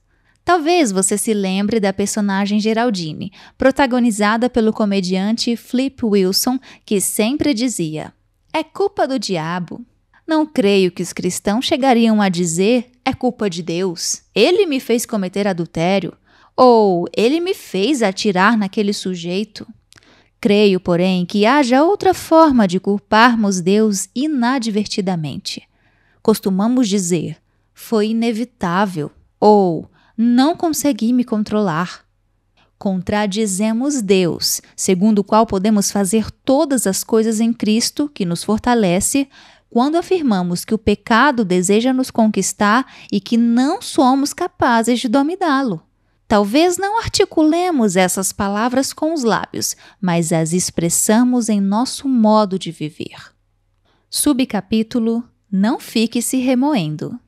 Talvez você se lembre da personagem Geraldine, protagonizada pelo comediante Flip Wilson, que sempre dizia: é culpa do diabo. Não creio que os cristãos chegariam a dizer: é culpa de Deus, ele me fez cometer adultério, ou ele me fez atirar naquele sujeito. Creio, porém, que haja outra forma de culparmos Deus inadvertidamente. Costumamos dizer: foi inevitável, ou não consegui me controlar. Contradizemos Deus, segundo o qual podemos fazer todas as coisas em Cristo, que nos fortalece, quando afirmamos que o pecado deseja nos conquistar e que não somos capazes de dominá-lo. Talvez não articulemos essas palavras com os lábios, mas as expressamos em nosso modo de viver. Subcapítulo: Não fique se remoendo.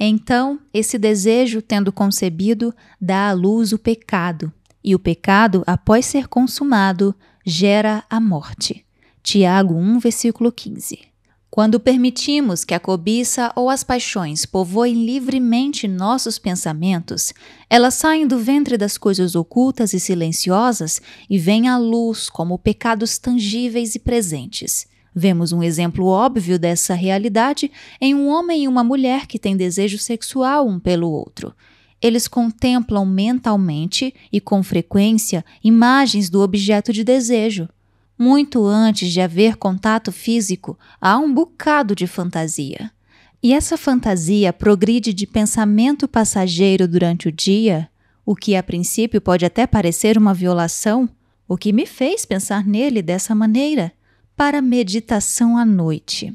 Então, esse desejo, tendo concebido, dá à luz o pecado, e o pecado, após ser consumado, gera a morte. Tiago 1, versículo 15. Quando permitimos que a cobiça ou as paixões povoem livremente nossos pensamentos, elas saem do ventre das coisas ocultas e silenciosas e vêm à luz como pecados tangíveis e presentes. Vemos um exemplo óbvio dessa realidade em um homem e uma mulher que têm desejo sexual um pelo outro. Eles contemplam mentalmente e com frequência imagens do objeto de desejo. Muito antes de haver contato físico, há um bocado de fantasia. E essa fantasia progride de pensamento passageiro durante o dia, o que a princípio pode até parecer uma violação, o que me fez pensar nele dessa maneira, para meditação à noite.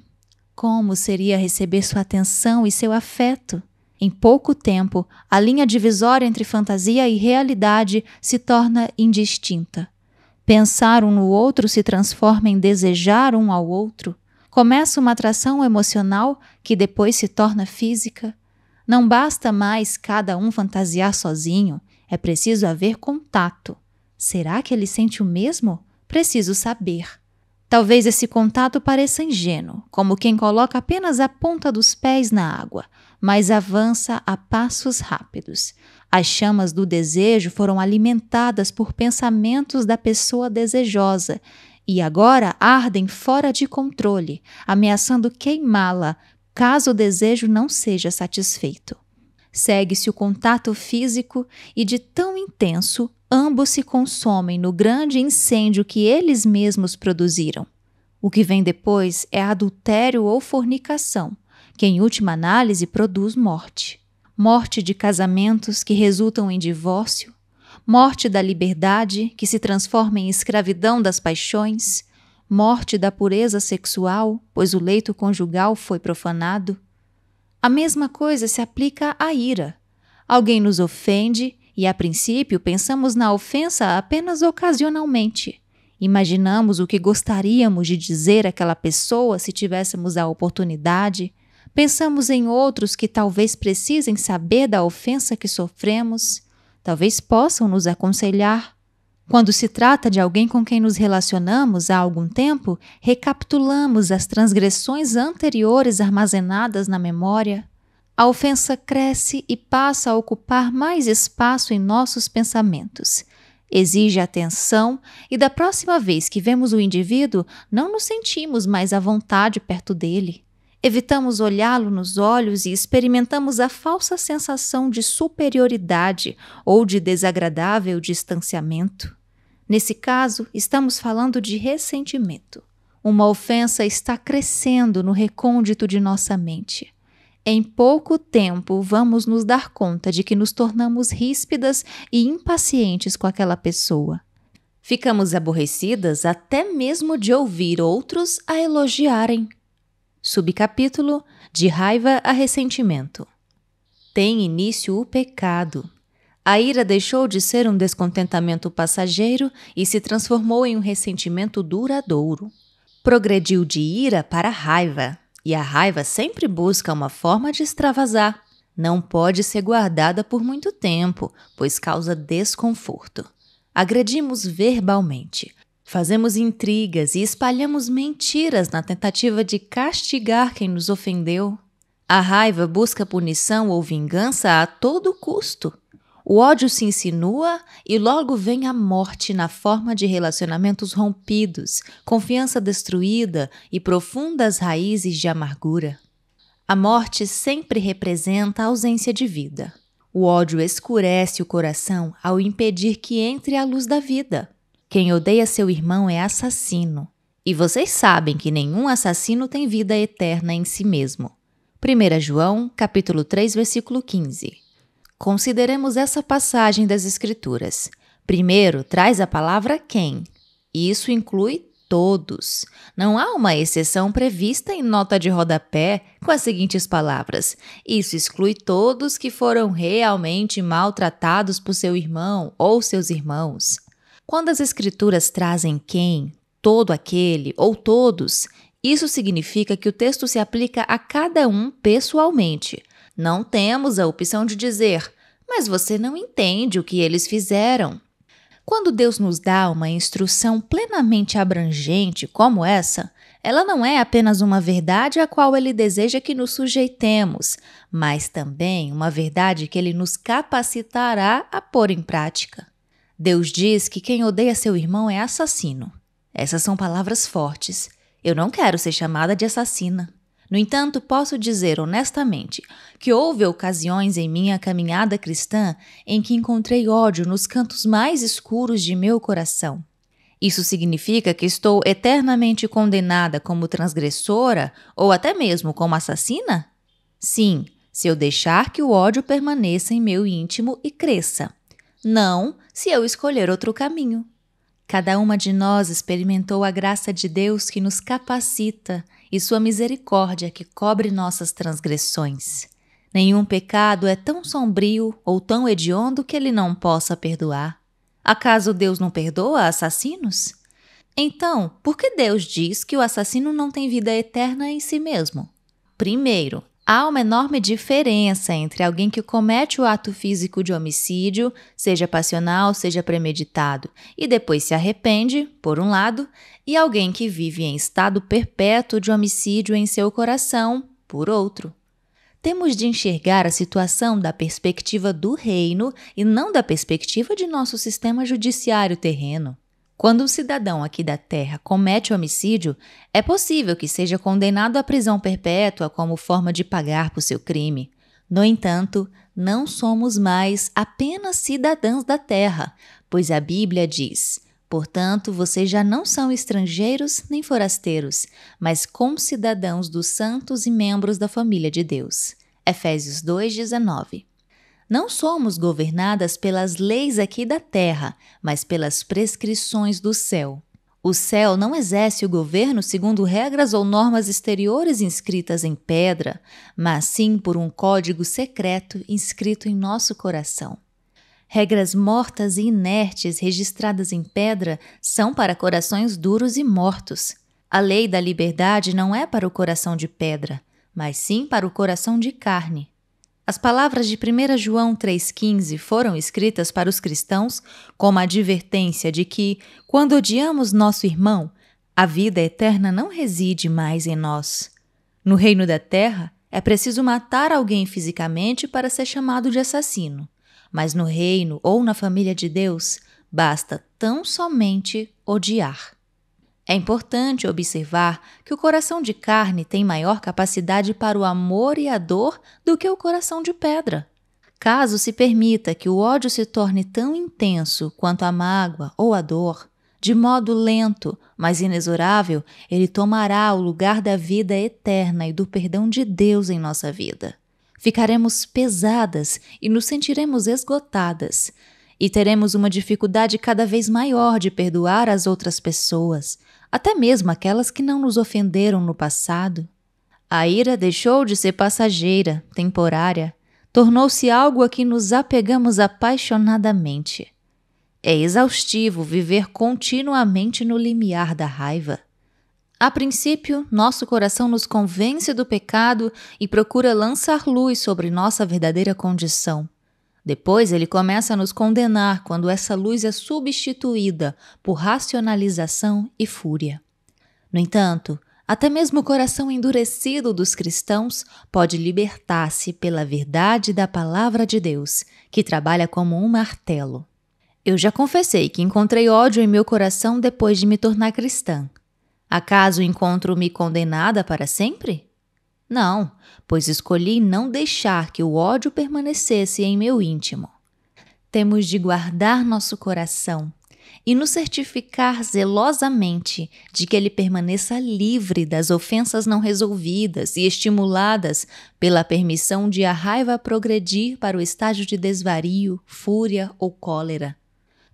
Como seria receber sua atenção e seu afeto? Em pouco tempo, a linha divisória entre fantasia e realidade se torna indistinta. Pensar um no outro se transforma em desejar um ao outro. Começa uma atração emocional que depois se torna física. Não basta mais cada um fantasiar sozinho, é preciso haver contato. Será que ele sente o mesmo? Preciso saber. Talvez esse contato pareça ingênuo, como quem coloca apenas a ponta dos pés na água, mas avança a passos rápidos. As chamas do desejo foram alimentadas por pensamentos da pessoa desejosa, e agora ardem fora de controle, ameaçando queimá-la caso o desejo não seja satisfeito. Segue-se o contato físico e, de tão intenso, ambos se consomem no grande incêndio que eles mesmos produziram. O que vem depois é adultério ou fornicação, que em última análise produz morte. Morte de casamentos que resultam em divórcio, morte da liberdade que se transforma em escravidão das paixões, morte da pureza sexual, pois o leito conjugal foi profanado. A mesma coisa se aplica à ira. Alguém nos ofende e, a princípio, pensamos na ofensa apenas ocasionalmente. Imaginamos o que gostaríamos de dizer àquela pessoa se tivéssemos a oportunidade. Pensamos em outros que talvez precisem saber da ofensa que sofremos. Talvez possam nos aconselhar. Quando se trata de alguém com quem nos relacionamos há algum tempo, recapitulamos as transgressões anteriores armazenadas na memória. A ofensa cresce e passa a ocupar mais espaço em nossos pensamentos. Exige atenção e, da próxima vez que vemos o indivíduo, não nos sentimos mais à vontade perto dele. Evitamos olhá-lo nos olhos e experimentamos a falsa sensação de superioridade ou de desagradável distanciamento. Nesse caso, estamos falando de ressentimento. Uma ofensa está crescendo no recôndito de nossa mente. Em pouco tempo, vamos nos dar conta de que nos tornamos ríspidas e impacientes com aquela pessoa. Ficamos aborrecidas até mesmo de ouvir outros a elogiarem. Subcapítulo: de raiva a ressentimento. Tem início o pecado. A ira deixou de ser um descontentamento passageiro e se transformou em um ressentimento duradouro. Progrediu de ira para raiva, e a raiva sempre busca uma forma de extravasar. Não pode ser guardada por muito tempo, pois causa desconforto. Agredimos verbalmente. Fazemos intrigas e espalhamos mentiras na tentativa de castigar quem nos ofendeu. A raiva busca punição ou vingança a todo custo. O ódio se insinua e logo vem a morte na forma de relacionamentos rompidos, confiança destruída e profundas raízes de amargura. A morte sempre representa a ausência de vida. O ódio escurece o coração ao impedir que entre a luz da vida. Quem odeia seu irmão é assassino. E vocês sabem que nenhum assassino tem vida eterna em si mesmo. 1 João, capítulo 3, versículo 15. Consideremos essa passagem das Escrituras. Primeiro, traz a palavra quem. Isso inclui todos. Não há uma exceção prevista em nota de rodapé com as seguintes palavras: isso exclui todos que foram realmente maltratados por seu irmão ou seus irmãos. Quando as Escrituras trazem quem, todo aquele ou todos, isso significa que o texto se aplica a cada um pessoalmente. Não temos a opção de dizer, mas você não entende o que eles fizeram. Quando Deus nos dá uma instrução plenamente abrangente como essa, ela não é apenas uma verdade à qual Ele deseja que nos sujeitemos, mas também uma verdade que Ele nos capacitará a pôr em prática. Deus diz que quem odeia seu irmão é assassino. Essas são palavras fortes. Eu não quero ser chamada de assassina. No entanto, posso dizer honestamente que houve ocasiões em minha caminhada cristã em que encontrei ódio nos cantos mais escuros de meu coração. Isso significa que estou eternamente condenada como transgressora ou até mesmo como assassina? Sim, se eu deixar que o ódio permaneça em meu íntimo e cresça. Não, se eu escolher outro caminho. Cada uma de nós experimentou a graça de Deus que nos capacita e sua misericórdia que cobre nossas transgressões. Nenhum pecado é tão sombrio ou tão hediondo que Ele não possa perdoar. Acaso Deus não perdoa assassinos? Então, por que Deus diz que o assassino não tem vida eterna em si mesmo? Primeiro, há uma enorme diferença entre alguém que comete o ato físico de homicídio, seja passional, seja premeditado, e depois se arrepende, por um lado, e alguém que vive em estado perpétuo de homicídio em seu coração, por outro. Temos de enxergar a situação da perspectiva do reino e não da perspectiva de nosso sistema judiciário terreno. Quando um cidadão aqui da Terra comete homicídio, é possível que seja condenado à prisão perpétua como forma de pagar por seu crime. No entanto, não somos mais apenas cidadãos da Terra, pois a Bíblia diz: portanto, vocês já não são estrangeiros nem forasteiros, mas concidadãos dos santos e membros da família de Deus. Efésios 2:19. Não somos governadas pelas leis aqui da terra, mas pelas prescrições do céu. O céu não exerce o governo segundo regras ou normas exteriores inscritas em pedra, mas sim por um código secreto inscrito em nosso coração. Regras mortas e inertes registradas em pedra são para corações duros e mortos. A lei da liberdade não é para o coração de pedra, mas sim para o coração de carne. As palavras de 1 João 3,15 foram escritas para os cristãos como a advertência de que, quando odiamos nosso irmão, a vida eterna não reside mais em nós. No reino da terra, é preciso matar alguém fisicamente para ser chamado de assassino, mas no reino ou na família de Deus, basta tão somente odiar. É importante observar que o coração de carne tem maior capacidade para o amor e a dor do que o coração de pedra. Caso se permita que o ódio se torne tão intenso quanto a mágoa ou a dor, de modo lento, mas inexorável, ele tomará o lugar da vida eterna e do perdão de Deus em nossa vida. Ficaremos pesadas e nos sentiremos esgotadas, e teremos uma dificuldade cada vez maior de perdoar as outras pessoas, até mesmo aquelas que não nos ofenderam no passado. A ira deixou de ser passageira, temporária, tornou-se algo a que nos apegamos apaixonadamente. É exaustivo viver continuamente no limiar da raiva. A princípio, nosso coração nos convence do pecado e procura lançar luz sobre nossa verdadeira condição. Depois ele começa a nos condenar quando essa luz é substituída por racionalização e fúria. No entanto, até mesmo o coração endurecido dos cristãos pode libertar-se pela verdade da palavra de Deus, que trabalha como um martelo. Eu já confessei que encontrei ódio em meu coração depois de me tornar cristã. Acaso encontro-me condenada para sempre? Não, pois escolhi não deixar que o ódio permanecesse em meu íntimo. Temos de guardar nosso coração e nos certificar zelosamente de que ele permaneça livre das ofensas não resolvidas e estimuladas pela permissão de a raiva progredir para o estágio de desvario, fúria ou cólera.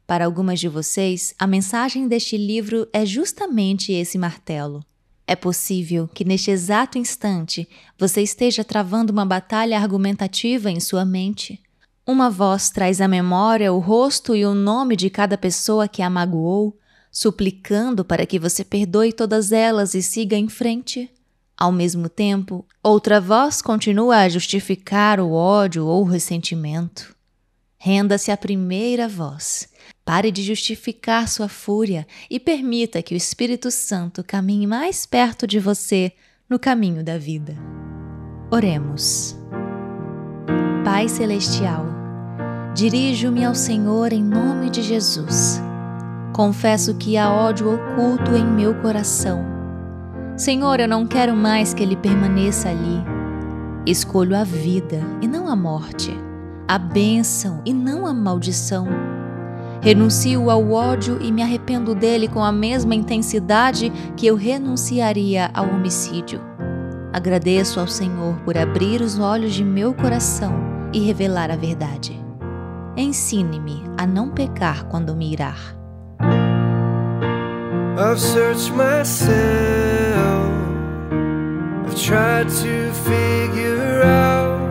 Para algumas de vocês, a mensagem deste livro é justamente esse martelo. É possível que neste exato instante você esteja travando uma batalha argumentativa em sua mente. Uma voz traz à memória o rosto e o nome de cada pessoa que a magoou, suplicando para que você perdoe todas elas e siga em frente. Ao mesmo tempo, outra voz continua a justificar o ódio ou o ressentimento. Renda-se à primeira voz. Pare de justificar sua fúria e permita que o Espírito Santo caminhe mais perto de você no caminho da vida. Oremos. Pai Celestial, dirijo-me ao Senhor em nome de Jesus. Confesso que há ódio oculto em meu coração. Senhor, eu não quero mais que ele permaneça ali. Escolho a vida e não a morte, a bênção e não a maldição. Renuncio ao ódio e me arrependo dele com a mesma intensidade que eu renunciaria ao homicídio. Agradeço ao Senhor por abrir os olhos de meu coração e revelar a verdade. Ensine-me a não pecar quando me irar. I've searched myself, I've tried to figure out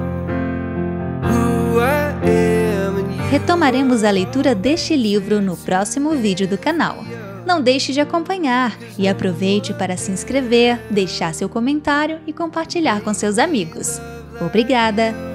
who I am and you. Retomaremos a leitura deste livro no próximo vídeo do canal. Não deixe de acompanhar e aproveite para se inscrever, deixar seu comentário e compartilhar com seus amigos. Obrigada!